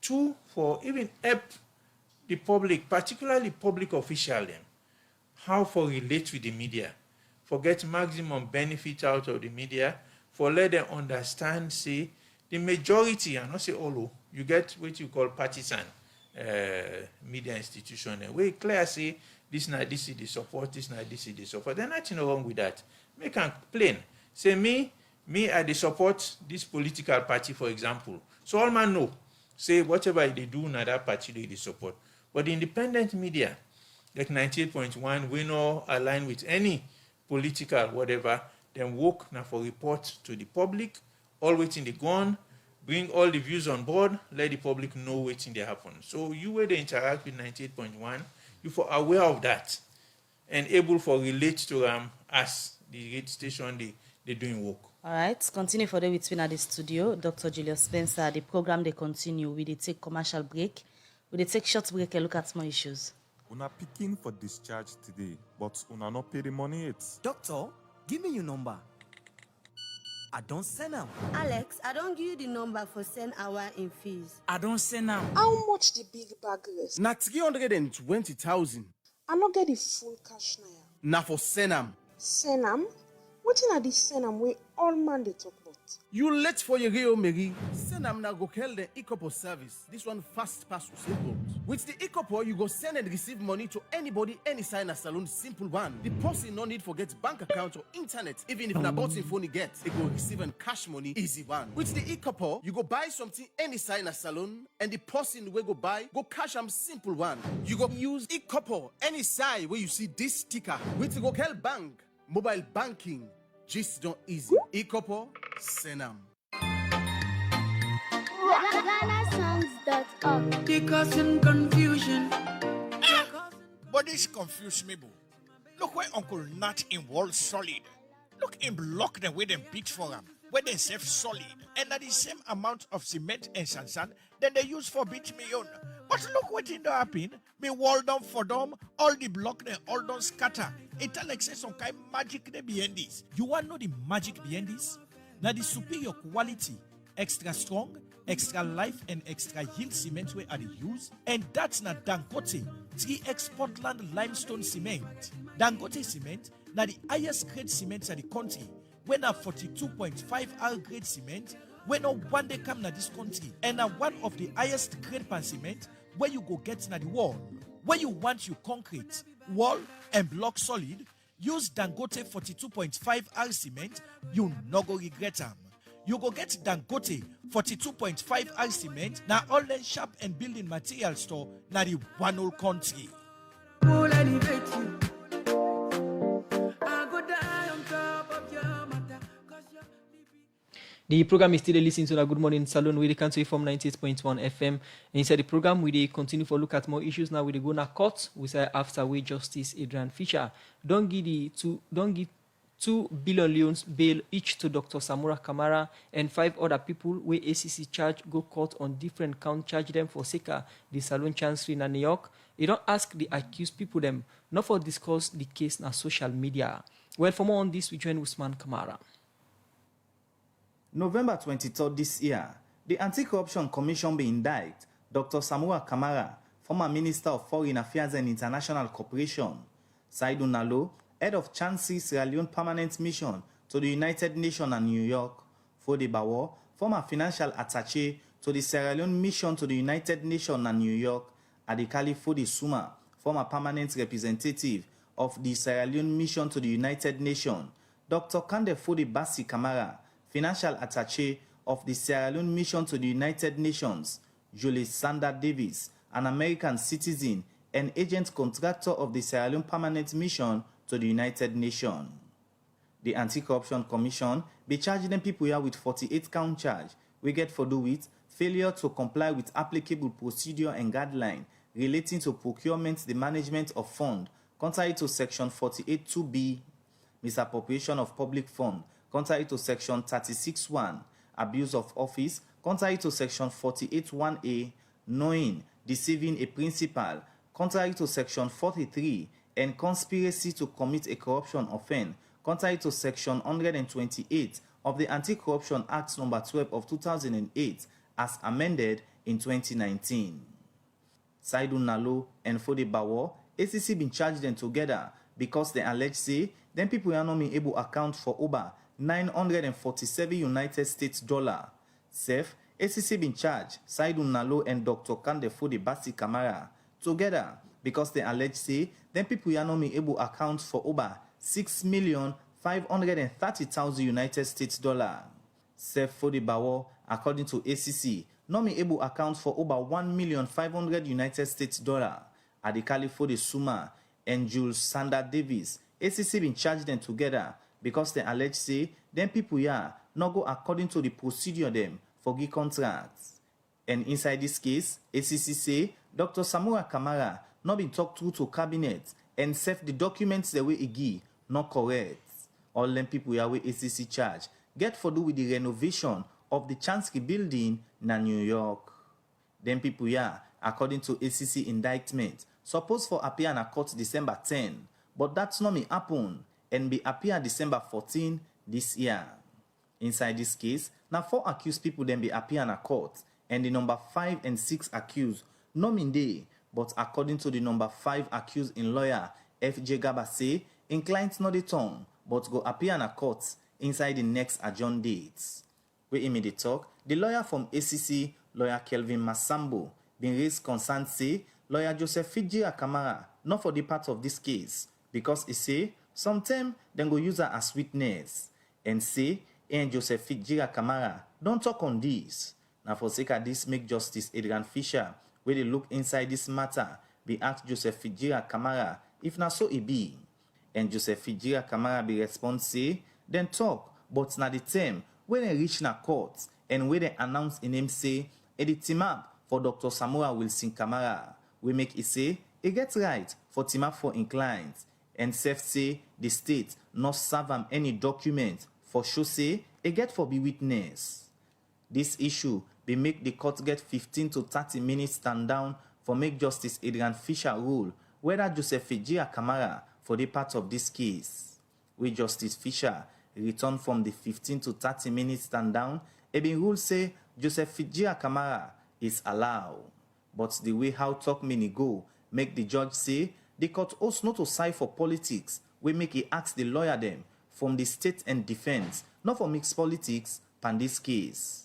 Two, for even help the public, particularly public officials, how for relate with the media, for get maximum benefit out of the media, for let them understand, the majority, and not say all, you get what you call partisan media institution, and we clear say, this is the support, this is the support. There's nothing wrong with that. Make them plain. Say me, I dey support this political party, for example. So all man know, say whatever they do, now that party they support. But the independent media, like 98.1, we not align with any political whatever, then work now for report to the public, all waiting the gun, bring all the views on board, let the public know waiting they happen. So you where they interact with 98.1, you for aware of that and able for relate to as the radio station they doing work. All right, continue for the between at the studio. Dr. Julius Spencer, the program they continue. We dey take commercial break. We dey take short break and look at more issues. Una picking for discharge today, but una not pay the money yet. Doctor, give me your number. I don't send them. Alex, I don't give you the number for send hour in fees. I don't send them. How much the big bag rest? Na 320,000. I not get the full cash now. Na for Senam. Senam? What are the Senam where all man they talk about? You late for your Rio Mary. Senam na go call the Ecopo service. This one fast pass to simple. With the Ecopo, you go send and receive money to anybody, any sign a salon, simple one. The person no need forget bank account or internet. Even if na bouncing phone you get, it go receive and cash money, easy one. With the Ecopo, you go buy something, any sign a salon, and the person will go buy, go cash am simple one. You go use Ecopo, any side where you see this sticker. With go call bank, mobile banking, just don't easy. Ecopo, Senam. GhanaSongs.org. They causing confusion. But this confuse me, boo. Look where Uncle Nat in Wall Solid. Look him block them where them beat for him, where they save solid. And at the same amount of cement and sand then they use for beat me on. But look what in the happen. Me wall down for them, all the block they all don't scatter. It like say some kind magic they behind this. You want to know the magic behind this? Now the superior quality, extra strong, extra life and extra yield cement where are the use, and that's not Dangote 3X Portland limestone cement. Dangote cement now the highest grade cement at the country. When a 42.5 R grade cement, when no one day come na this country, and one of the highest grade pan cement where you go get na the wall. Where you want your concrete, wall and block solid, use Dangote 42.5 R cement, you no go regret them. You go get Dangote 42.5 R cement, na all the shop and building material store na the one whole country. Will elevate you. I go die on top of your matter. The program is still listening to the Good Morning Salon with the Country from 98.1 FM. And inside the program, we continue to look at more issues now with the Gona Court. We say after we Justice Adrian Fisher don't give 2 billion loans bail each to Dr. Samura Kamara and 5 other people where ACC charge go court on different count charge them for Seka, the Salon Chancery in New York. You don't ask the accused people them, not for discuss the case na social media. Well, for more on this, we join Usman Kamara. November 23rd this year, the Anti-Corruption Commission be indict Dr. Samura Kamara, former Minister of Foreign Affairs and International Cooperation, Saidou Nalo, head of Chancery Sierra Leone Permanent Mission to the United Nations and New York, Fode Bawo, former financial attaché to the Sierra Leone Mission to the United Nations and New York, Adekali Fode Suma, former permanent representative of the Sierra Leone Mission to the United Nations, Dr. Kande Fode Bassi Kamara, financial attaché of the Sierra Leone Mission to the United Nations, Julie Sander Davis, an American citizen and agent contractor of the Sierra Leone Permanent Mission to the United Nations. The Anti-Corruption Commission be charging them people here with 48 count charge. We get for do with failure to comply with applicable procedure and guideline relating to procurement, the management of fund, contrary to Section 48(2)(b), misappropriation of public fund, contrary to Section 36(1), abuse of office, contrary to Section 48(1)(a), knowing, deceiving a principal, contrary to Section 43, and conspiracy to commit a corruption offense, contrary to Section 128 of the Anti-Corruption Act No. 12 of 2008, as amended in 2019. Saidou Nalo and Fode Bawo, ACC been charged them together because they allege say them people are not being able to account for over 947 United States dollar. Sef, ACC been charged Saidou Nalo and Dr. Kande Fode Bassi Kamara together because they allege say them people are not being able to account for over 6,530,000 United States dollar. Sef Fode Bawo, according to ACC, not being able to account for over 1,500,000 United States dollar. Adekali Fode Suma and Jules Sander Davis, ACC been charged them together because they allege say them people here not go according to the procedure them for give contracts. And inside this case, ACC say Dr. Samura Kamara not been talked to cabinet and self the documents the way he give not correct. All them people here with ACC charge get for do with the renovation of the Chancery building in New York. Them people here, according to ACC indictment, supposed for appear in a court December 10, but that's not me happen and be appear December 14 this year. Inside this case, now 4 accused people then be appear in a court, and the number 5 and 6 accused no mean day, but according to the number 5 accused in lawyer F.J. Gaba say, in clients not the tongue, but go appear in a court inside the next adjourned dates. We immediate talk, the lawyer from ACC, lawyer Kelvin Masambo, been raised concern say, lawyer Joseph Fijira Kamara, not for the part of this case, because he say, sometime then go use her as witness, and say, and Joseph Fijira Kamara, don't talk on this. Now for sake of this, make Justice Adrian Fisher, where they look inside this matter, be asked Joseph Fijira Kamara, if not so it be. And Joseph Fijira Kamara be respond say, then talk, but na the term, when they reach na court, and when they announce in him say, the team up for Dr. Samuel Wilson Kamara, we make it say, it gets right for team up for inclined, and self say, the state not serve him any document for show say, it get for be witness. This issue be make the court get 15 to 30 minutes stand down for make Justice Adrian Fisher rule whether Joseph Fijira Kamara for the part of this case. With Justice Fisher return from the 15 to 30 minutes stand down, it been rule say Joseph Fijira Kamara is allowed. But the way how talk many go make the judge say the court also not to side for politics, we make it ask the lawyer them from the state and defense, not for mixed politics pan this case.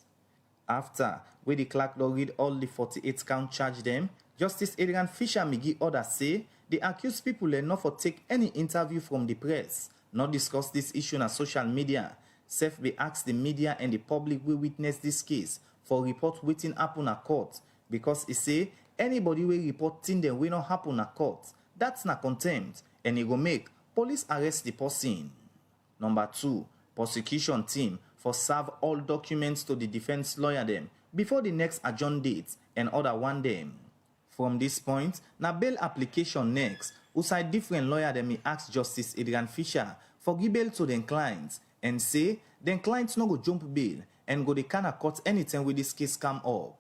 After, where the clerk law read all the 48 count charge them, Justice Adrian Fisher Migi order say the accused people are not for take any interview from the press, not discuss this issue on social media. Self be ask the media and the public will witness this case for report waiting happen at court, because he say anybody will report thing them will not happen at court. That's not contempt, and it will make police arrest the person. Number 2, prosecution team for serve all documents to the defense lawyer them before the next adjourned date and order one them. From this point, na bail application next, usai different lawyer them may ask Justice Adrian Fisher for give bail to them clients and say them clients no go jump bail and go the kind of court anytime with this case come up.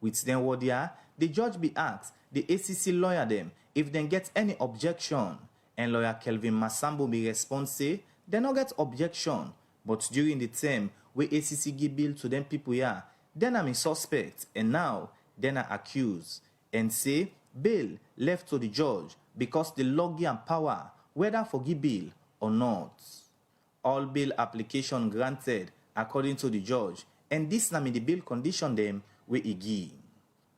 With them word here, the judge be asked the ACC lawyer them if they get any objection, and lawyer Kelvin Masambo be respond say they no get objection, but during the term where ACC give bail to them people here, then I'm a suspect, and now then I accused, and say bail left to the judge because the law give am power whether for give bail or not. All bail application granted according to the judge, and this na me the bail condition them where he give.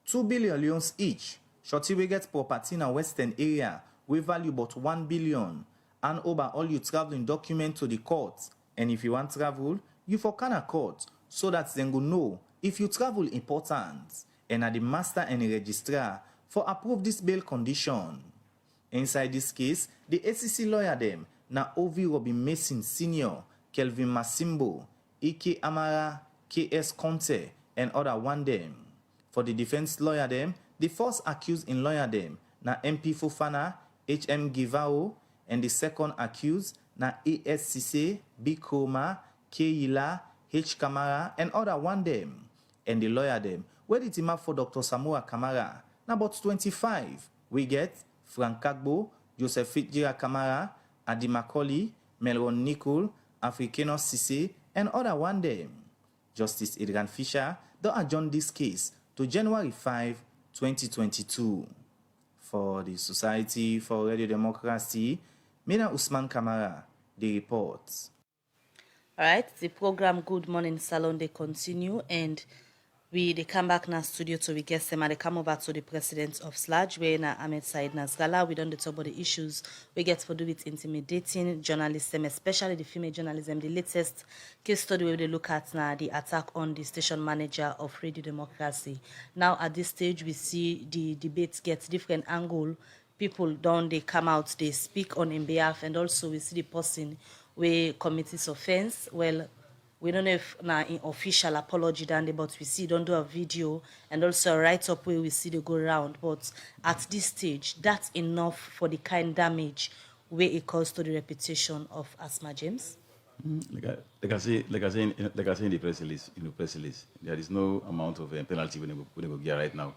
2 billion loans each. Shorty we get property in a western area we value but 1 billion. And over all you traveling document to the court. And if you want travel, you for can a court so that then go know if you travel important. And at the master and the registrar for approve this bail condition. Inside this case, the ACC lawyer them na Ovi Robin Mason Senior, Kelvin Masimbo, Ike Amara, KS Conte, and other one them. For the defense lawyer them, the first accused in lawyer them na MP Fofana, HM Givao, and the second accused na ASCC, Bikoma, Keila, H. Kamara, and other one them. And the lawyer them, where the team up for Dr. Samuel Kamara, na about 25. We get Frank Kagbo, Joseph Fijira Kamara, Adi Macaulay, Melron Nicol, Africanos Sise, and other one them. Justice Adrian Fisher don't adjourn this case to January 5, 2022. For the Society for Radio Democracy, Mina Usman Kamara, the reports. All right, the program Good Morning Salon, they continue, and they come back now studio to we guest them and they come over to the president of SLAJ, where na Ahmed Said Nazgala. We don't talk about the issues we get to do with intimidating journalism, especially the female journalism. The latest case study where they look at now the attack on the station manager of Radio Democracy. Now at this stage we see the debates get different angle. People don't they come out, they speak on in behalf, and also we see the person where commits offense. Well, we don't know if now in official apology done, but we see don't do a video and also a write-up where we see they go around. But at this stage, that's enough for the kind damage where it caused to the reputation of Asmaa James. Like I say in the press release, there is no amount of penalty we will get right now.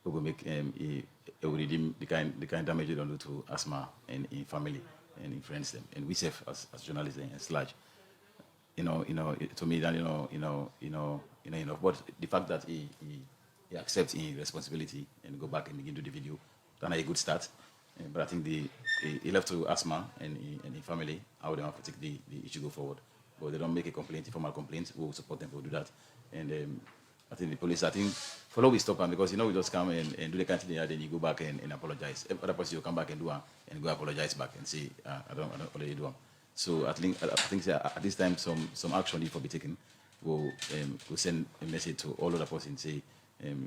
We will make it will redeem the kind damage they don't do to Asmaa and in family and in friends them, and we serve as journalists and SLAJ. to me, that but the fact that he accepts his responsibility and go back and begin to do the video, that's a good start. But I think he left to Asmaa and his family how they want to take the issue go forward. But they don't make a complaint, a formal complaint. We'll support them to do that. And I think the police, follow we stop them because we just come and do the kind of thing, and then you go back and apologize. Other person you come back and do and go apologize back and say I don't already do them. So I think at this time some action need to be taken. We'll send a message to all other persons and say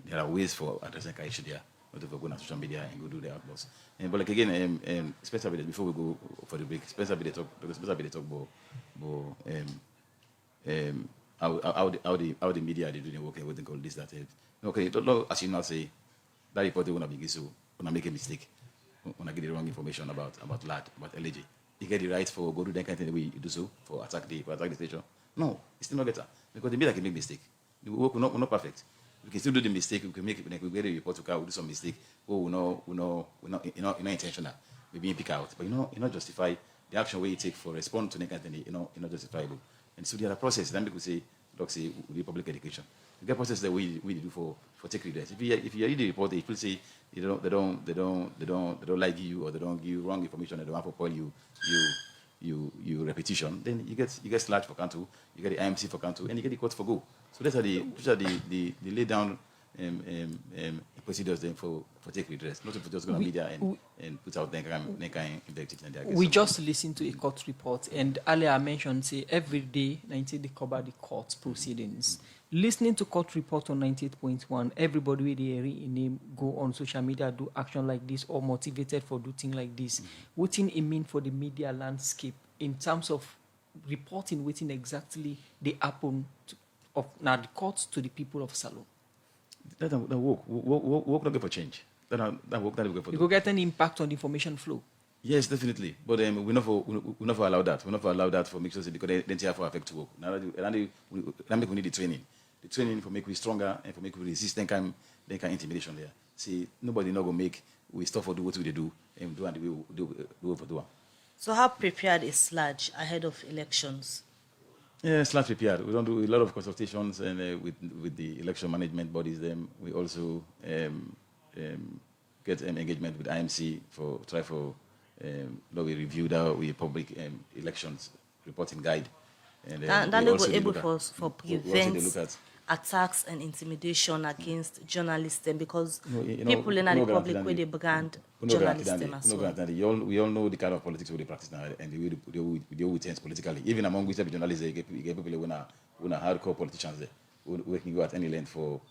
there are ways for addressing the issue there. Not to go on social media and go do the outlaws. But like again, especially before we go for the break, especially the talk about how the media they do their work and what they call this that. Okay, don't know as you now say that report they wanna be so wanna make a mistake, wanna get the wrong information about LAJ, about LAJ. You get the right for go do that kind of thing the way you do so for attack the station. No, it's still not better because the media can make mistake. The work we're not perfect. We can still do the mistake. We can make it. We get a report to car. We do some mistake. We're not intentional. We being pick out, but you not justify the action where you take for respond to the kind of thing. You're not justifiable. And so the other process. Then people say, we do public education. You get process that we do for take redress. If you read the report, if people say they don't like you or they don't give you wrong information, they don't want to call you repetition, then you get SLAJ for council, you get the IMC for council, and you get the court for go. So those are the lay down procedures then for take redress. Not for just go on media and put out then invective. We just listened to a court report, and earlier I mentioned say every day 90 they cover the court proceedings. Listening to court report on 98.1, everybody with the name go on social media, do action like this, or motivated for do things like this. What thing it mean for the media landscape in terms of reporting waiting exactly the happen of now the courts to the people of Salone? That work not go for change. That work not go for. You go get an impact on the information flow. Yes, definitely. But we never allow that. We never allow that for make sure because they have for affect to work. Now we need the training. The training for make we stronger and for make we resist then kind intimidation there. See, nobody not gonna make we stop for do what we do and do and we do for do. So how prepared is SLAJ ahead of elections? Yeah, SLAJ prepared. We don't do a lot of consultations and with the election management bodies. Then we also get engagement with IMC for we review that we public elections reporting guide. And they will able for prevent attacks and intimidation against journalists because people in the public where they brand journalists as well. We all know the kind of politics we practice now and the way they deal with things politically. Even among which journalists, you get people who are hardcore politicians there, who can go at any length for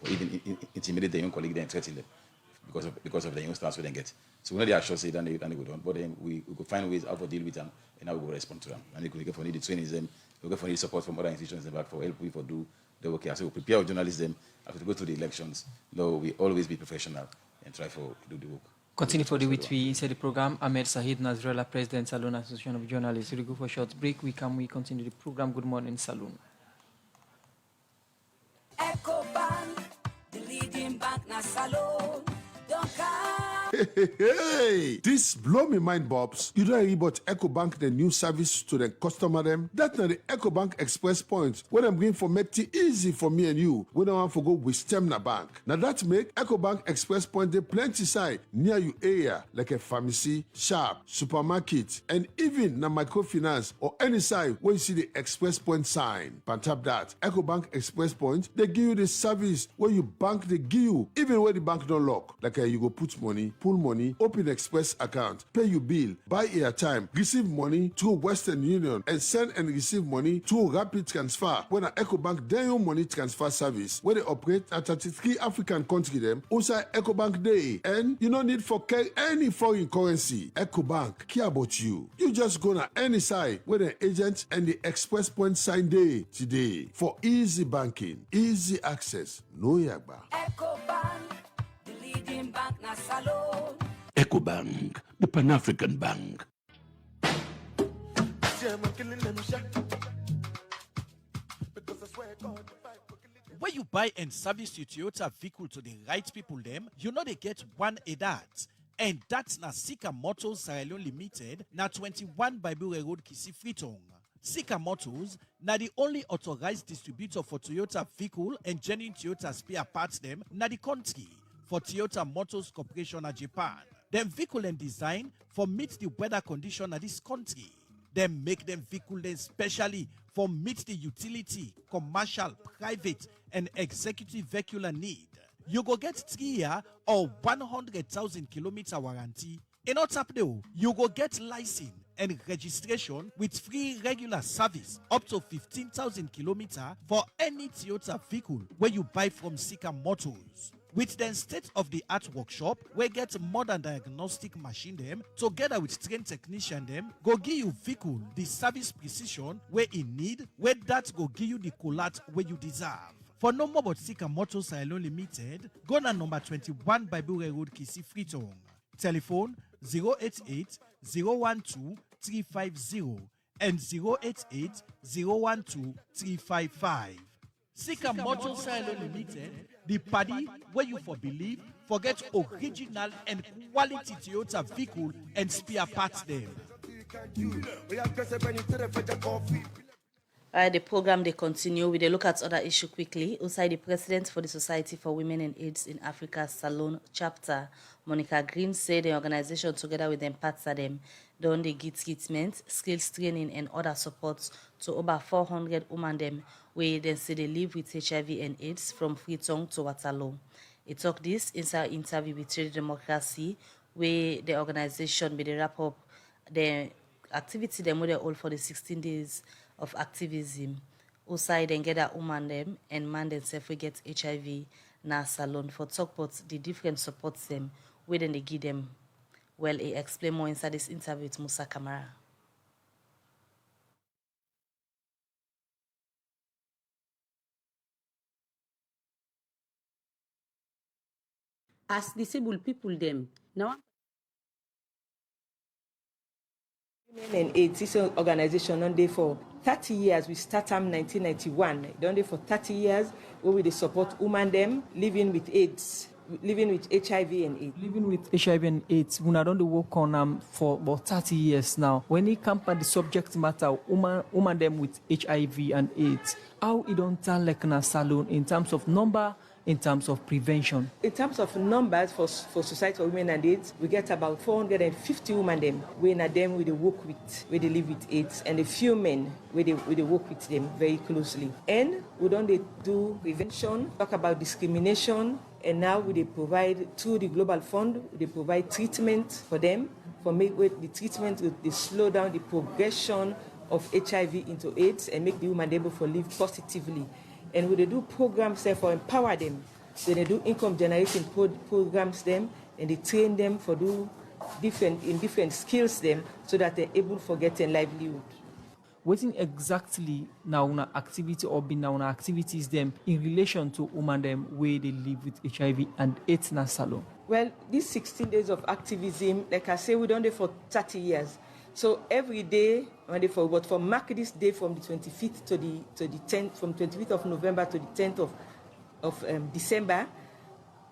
even intimidate their own colleague and threaten them because of their own stance we then get. So we know the actual say then they go down, but then we could find ways how to deal with them and how we will respond to them. And we could get for need the trainings them, we get for need support from other institutions and back for help we for do the work here. So we prepare our journalists them after we go to the elections. We always be professional and try for do the work. Continue for the week we inside the program. Ahmed Sahid Nazrela, President Salone Association of Journalists. We go for a short break. We continue the program. Good morning, Salone. Echo Bank, the leading bank na Salone. Don't come. Hey, this blow me mind, Bobs. You don't hear about EcoBank, the new service to the customer them? That's not the EcoBank Express Points. When I'm going for make it easy for me and you, we don't want to go with Stemna Bank. Now that make EcoBank Express Point the plenty side near you area, like a pharmacy, shop, supermarket, and even na microfinance or any side where you see the Express Point sign. On top of that, EcoBank Express Point, they give you the service where you bank they give you, even where the bank don't lock. Like you go put money, pull money, open express account, pay your bill, buy airtime, receive money through Western Union, and send and receive money through Rapid Transfer. When an EcoBank their own money transfer service, where they operate at 33 African countries them, outside EcoBank Day, and you don't need for carry any foreign currency. EcoBank care about you. You just go to any side where the agent and the Express Point sign day today for easy banking, easy access, no yagba. EcoBank, the leading bank na Salone. EcoBank, the Pan-African Bank. When you buy and service your Toyota vehicle to the right people them, you know they get one ADAT. And that's na Sika Motors Sierra Leone Limited, na 21 Bible Road Kisi Freetong. Sika Motors na the only authorized distributor for Toyota vehicle and genuine Toyota spare parts them na the country for Toyota Motors Corporation of Japan. Them vehicle and design for meet the weather condition of this country. Them make them vehicle then specially for meet the utility, commercial, private, and executive vehicle need. You go get 3 year or 100,000 kilometer warranty. In Otapdeo, you go get license and registration with free regular service up to 15,000 kilometer for any Toyota vehicle where you buy from Sika Motors. With the state-of-the-art workshop, we get modern diagnostic machine them, together with trained technician them, go give you vehicle the service precision where it need, where that go give you the collage where you deserve. For no more about Sika Motors Alone Limited, go na number 21 Bible Road, Kisi Freetong. Telephone 088 012 350 and 088 012 355. Sika Motors Alone Limited, the party where you for believe, forget original and quality Toyota vehicle and spare parts them. The program they continue with a look at other issue quickly. Outside the president for the Society for Women and AIDS in Africa Salon chapter, Monica Green said the organization together with them partner them done the treatment, skills training and other supports to over 400 women them where they say they live with HIV and AIDS from Freetong to Waterloo. He talked this inside an interview with Trade Democracy where the organization made a wrap up the activity them with all for the 16 days of activism. Outside and get a woman them and man themselves we get HIV na salon for talk about the different supports them where then they give them. Well, he explain more inside this interview with Musa Kamara. As disabled people them now Women and AIDS this organization on day for 30 years. We start in 1991. Done there for 30 years where we support women them living with AIDS, living with HIV and AIDS. Living with HIV and AIDS, we not only work on for about 30 years now. When it comes to the subject matter, women them with HIV and AIDS, how it don't turn like in a salon in terms of number, in terms of prevention? In terms of numbers for Society for Women and AIDS, we get about 450 women them where them we work with, where they live with AIDS, and a few men where they work with them very closely. And we don't do prevention, talk about discrimination, and now we provide through the Global Fund, they provide treatment for them, for make the treatment they slow down the progression of HIV into AIDS and make the woman able to live positively. And we do programs there for empower them. So they do income generating programs them, and they train them for do different skills them, so that they're able to get a livelihood. What exactly now una activity or be now activities them in relation to women them where they live with HIV and AIDS na salon? Well, these 16 days of activism, like I say, we done it for 30 years. So every day, but for mark this day from the 25th to the 10th, from 25th of November to the 10th of December,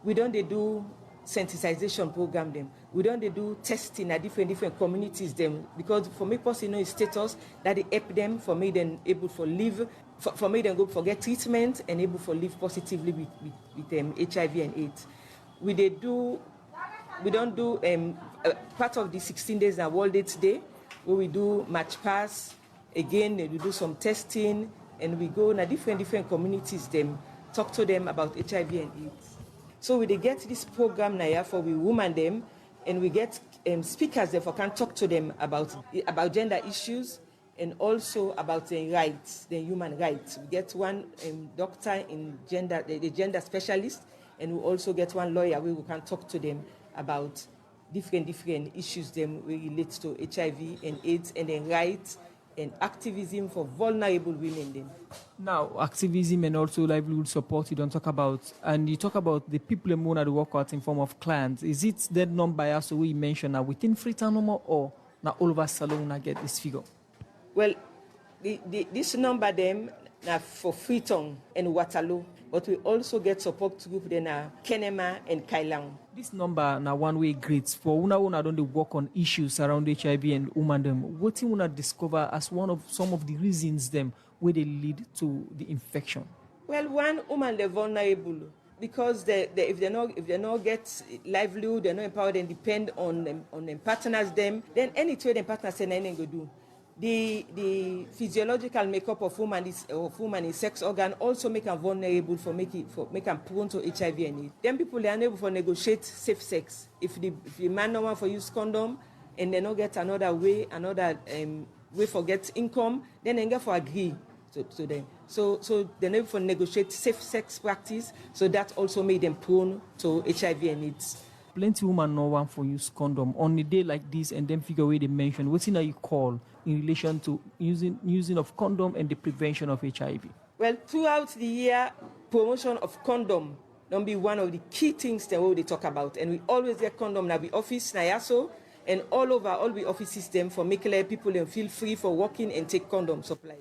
we don't do sensitization program them. We don't do testing at different communities them, because for me person status that they help them for me then able for live for me then go for get treatment and able for live positively with HIV and AIDS. We don't do part of the 16 days na World AIDS Day, where we do match pass again. We do some testing, and we go na different communities them, talk to them about HIV and AIDS. So we get this program now for we women them, and we get speakers therefore can talk to them about gender issues and also about the rights, the human rights. We get one doctor in gender, the gender specialist, and we also get one lawyer where we can talk to them about different issues them relate to HIV and AIDS, and then rights and activism for vulnerable women then. Now, activism and also livelihood support you don't talk about, and you talk about the people who want to work out in form of clients. Is it that number also we mentioned now within Freetown or now all of us alone get this figure? Well, this number them now for Freetown and Waterloo, but we also get support group then Kenema and Kailang. This number now one way great for una don't they work on issues around HIV and woman them. What you wanna discover as one of some of the reasons them where they lead to the infection? Well, one woman they're vulnerable because if they not get livelihood, they're not empowered and depend on them partners them. Then any trade and partners say nothing go do. The physiological makeup of woman is sex organ also make them vulnerable for make them prone to HIV and AIDS. Then people they are unable to negotiate safe sex. If the man no want for use condom and they not get another way for get income, then they get for agree to them. So they never for negotiate safe sex practice. So that also made them prone to HIV and AIDS. Plenty women no want for use condom on a day like this and then figure away they mention what's in you call in relation to using of condom and the prevention of HIV. Well, throughout the year, promotion of condom don't be one of the key things that we talk about. And we always get condom na the office, na yaso, and all over all the office system for making people feel free for walking and take condom supplies.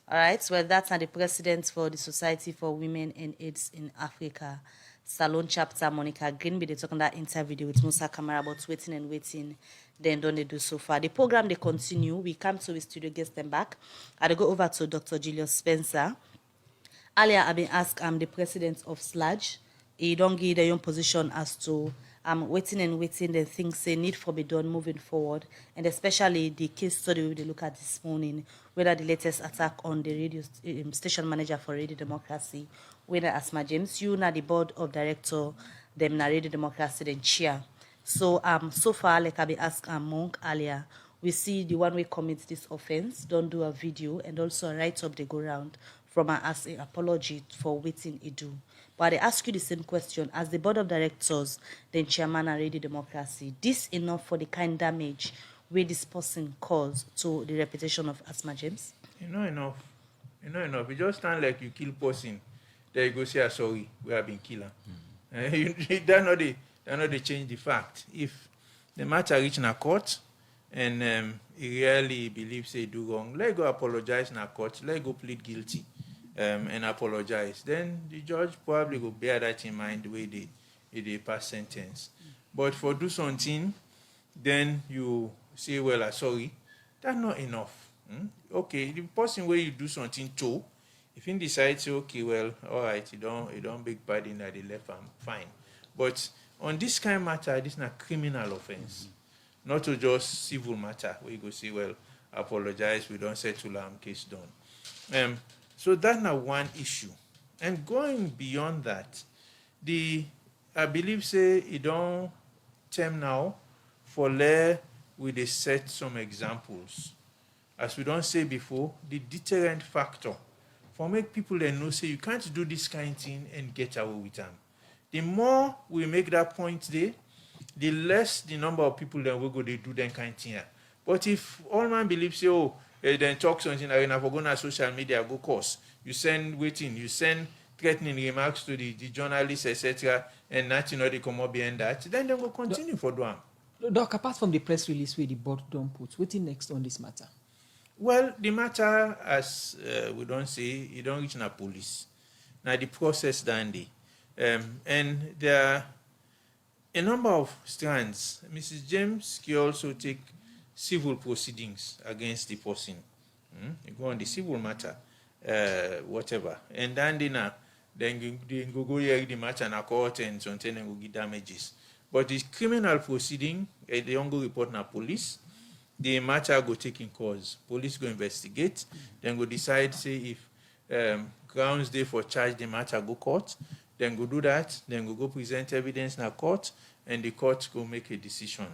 All right, well, that's the president for the Society for Women and AIDS in Africa, Salon chapter, Monica Greenby. They talking that interview with Musa Kamara about waiting. Then don't they do so far? The program they continue. We come to the studio, get them back. I go over to Dr. Julius Spencer. Earlier, I've been asked, the president of SLAJ. He don't give their own position as to waiting, the things they need for be done moving forward, and especially the case study we look at this morning, whether the latest attack on the radio station manager for Radio Democracy, whether Asmaa James, you na the board of director, them na Radio Democracy, then chair. So so far, like I be asked Monk earlier, we see the one we commit this offense, don't do a video, and also a write-up they go round from as an apology for waiting it do. But I ask you the same question as the board of directors, then chairman and Radio Democracy. This enough for the kind damage where this person caused to the reputation of Asmaa James? Enough. You just stand like you kill person. There you go say sorry, we have been killer. That not they change the fact. If the matter reach in a court and he really believes they do wrong, let go apologize in a court, let go plead guilty. And apologize, then the judge probably will bear that in mind the way they pass sentence. But for do something, then you say, well, I'm sorry. That's not enough. Okay, the person where you do something to, if he decides, say, okay, well, all right, you don't big bad in that they left, I'm fine. But on this kind of matter, this is not criminal offense, not to just civil matter where you go say, well, apologize, we don't settle case done. So that's not one issue. And going beyond that, I believe say it don't term now for we they set some examples. As we don't say before, the deterrent factor for make people that know say you can't do this kind of thing and get away with them. The more we make that point there, the less the number of people that will go they do that kind of thing. But if all man believes say, then talk something like for going on social media, go course. You send threatening remarks to the journalists, etc., and nothing they come up behind that, then they will continue for them. Doc, apart from the press release where the board don't put, what's next on this matter? Well, the matter, as we don't say, it don't reach the police. Now the process dandy. And there are a number of strands. Mrs. James can also take civil proceedings against the person. You go on the civil matter, whatever. And then you go hear the matter in a court and something and go get damages. But the criminal proceeding, they don't go report na police. The matter go take in cause. Police go investigate, then go decide, say, if grounds there for charge the matter go court, then go do that, then go present evidence in a court, and the court go make a decision.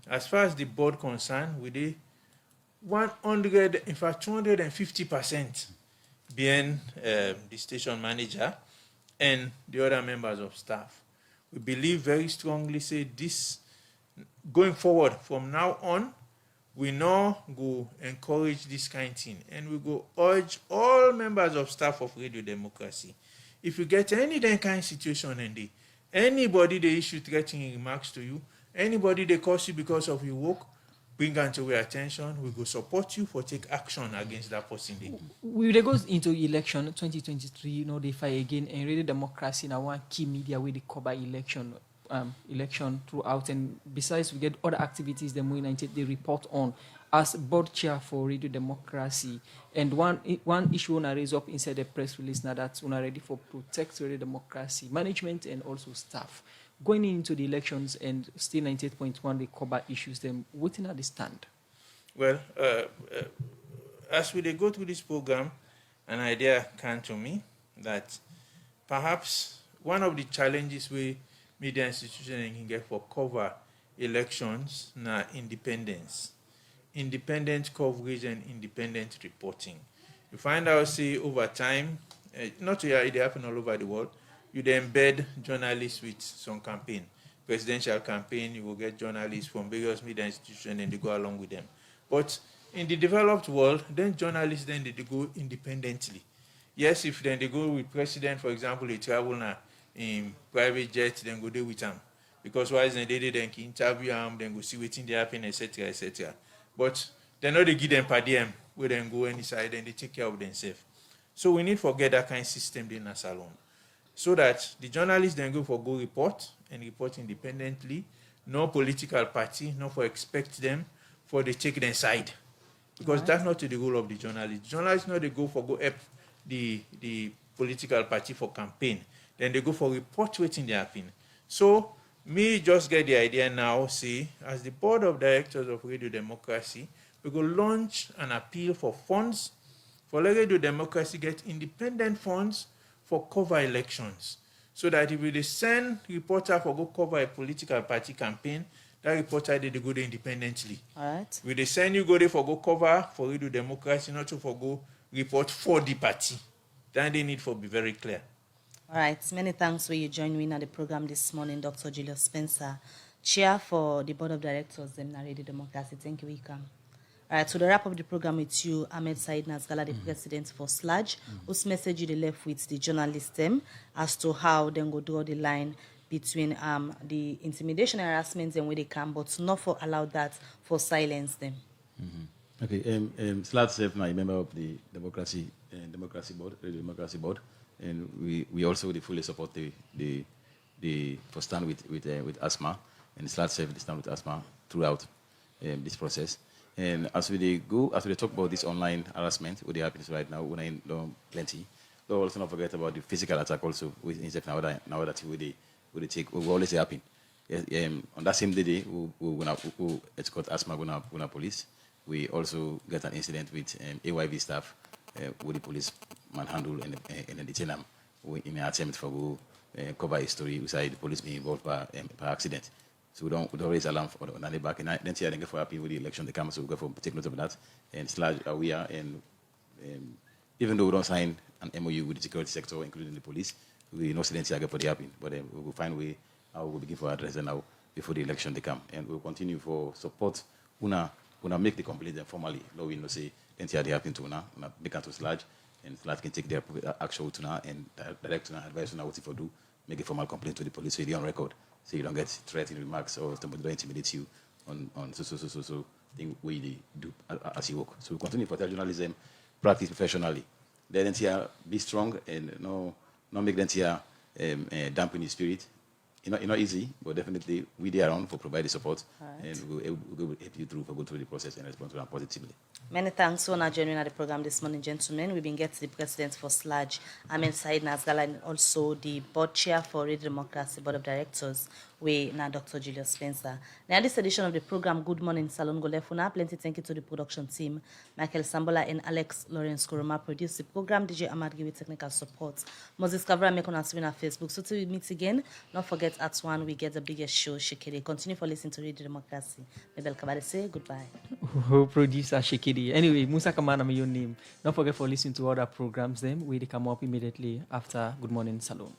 As far as the board concerned, we did 100, in fact 250% being the station manager and the other members of staff. We believe very strongly, say this, going forward from now on, we now go encourage this kind of thing, and we go urge all members of staff of Radio Democracy. If you get any kind of situation and anybody they issue threatening remarks to you, anybody they curse you because of your work, bring am to our attention, we go support you for take action against that person. We they goes into election 2023, you know, they fight again, and really democracy now one key media where they cover election throughout, and besides we get other activities the United they report on as board chair for Radio Democracy. And one issue wanna raise up inside the press release now that's ready for protect Radio Democracy management and also staff. Going into the elections and still 98.1 they cover issues them, what in the stand? Well, as we go through this program, an idea came to me that perhaps one of the challenges we media institutions can get for cover elections na independence. Independent coverage and independent reporting. You find out, say, over time, not to it happen all over the world, you then embed journalists with some campaign. Presidential campaign, you will get journalists from various media institutions and they go along with them. But in the developed world, then journalists, then they go independently. Yes, if then they go with president, for example, they travel now in private jets, then go there with them. Because why is then they then interview them, then go see what's in the happen, etc., etc. But they know they give them per diem, where they go any side and they take care of themselves. So we need to get that kind of system in a salon. So that the journalists then go report and report independently. No political party, no for expect them for they take their side. Because that's not the role of the journalists. Journalists know they go help the political party for campaign. Then they go for report waiting they happen. So me just get the idea now, see, as the board of directors of Radio Democracy, we go launch an appeal for funds for Radio Democracy get independent funds for cover elections. So that if we send reporter for go cover a political party campaign, that reporter they go there independently. All right. We they send you go there for go cover for Radio Democracy, not to for go report for the party. Then they need for be very clear. All right. Many thanks for you joining me on the program this morning, Dr. Julius Spencer, Chair for the Board of Directors in Radio Democracy. Thank you, Wickham. All right, so to wrap up the program with you, Ahmed Said Nazgala, the president for SLAJ, whose message you left with the journalists them as to how they go draw the line between the intimidation and harassment and where they can, but not for allow that for silence them. Okay, SLAJ self now a member of the Democracy Board, Radio Democracy Board, and we also fully support the for stand with Asmaa, and SLAJ self stand with Asmaa throughout this process. And as we talk about this online harassment, what happens right now, when I know plenty, don't also not forget about the physical attack also. Now that we take, will always happen. On that same day, we escort Asmaa gonna police. We also get an incident with AYV staff with the police manhandle and detain them in an attempt for cover a story beside the police being involved by accident. So we don't raise alarm for the back. And then I get for happy with the election they come, so we go for take note of that. And SLAJ we are, and even though we don't sign an MOU with the security sector, including the police, we know students are for the happen. But we will find a way how we will begin for address now before the election they come. And we'll continue for support. Una make the complaint formally. No, we know say then they happen to una make it to SLAJ, and SLAJ can take their action to una and direct una advice on what to do. Make a formal complaint to the police so you're on record. So you don't get threatening remarks or somebody don't intimidate you on so thing we do as you work. So we continue for journalism, practice professionally. Then be strong and no make them dampen your spirit. It's not easy, but definitely we there around for provide the support, and we'll help you through for go through the process and respond to them positively. Many thanks for not joining at the program this morning, gentlemen. We've been getting the president for SLAJ, Ahmed Said Nazgala, and also the board chair for Radio Democracy Board of Directors, now Dr. Julius Spencer. Now, this edition of the program, Good Morning Salon Golefuna. Plenty thank you to the production team, Michael Sambola and Alex Lawrence Koroma produced the program. DJ Ahmad give technical support. Moses Kavra make on us on Facebook. So till we meet again, don't forget at 1 we get the biggest show, Shekiri. Continue for listening to Radio Democracy. Mabel Kabade say goodbye. Producer Shekiri. Anyway, Musa Kamana my your name. Don't forget for listening to other programs. Them we come up immediately after Good Morning Salon.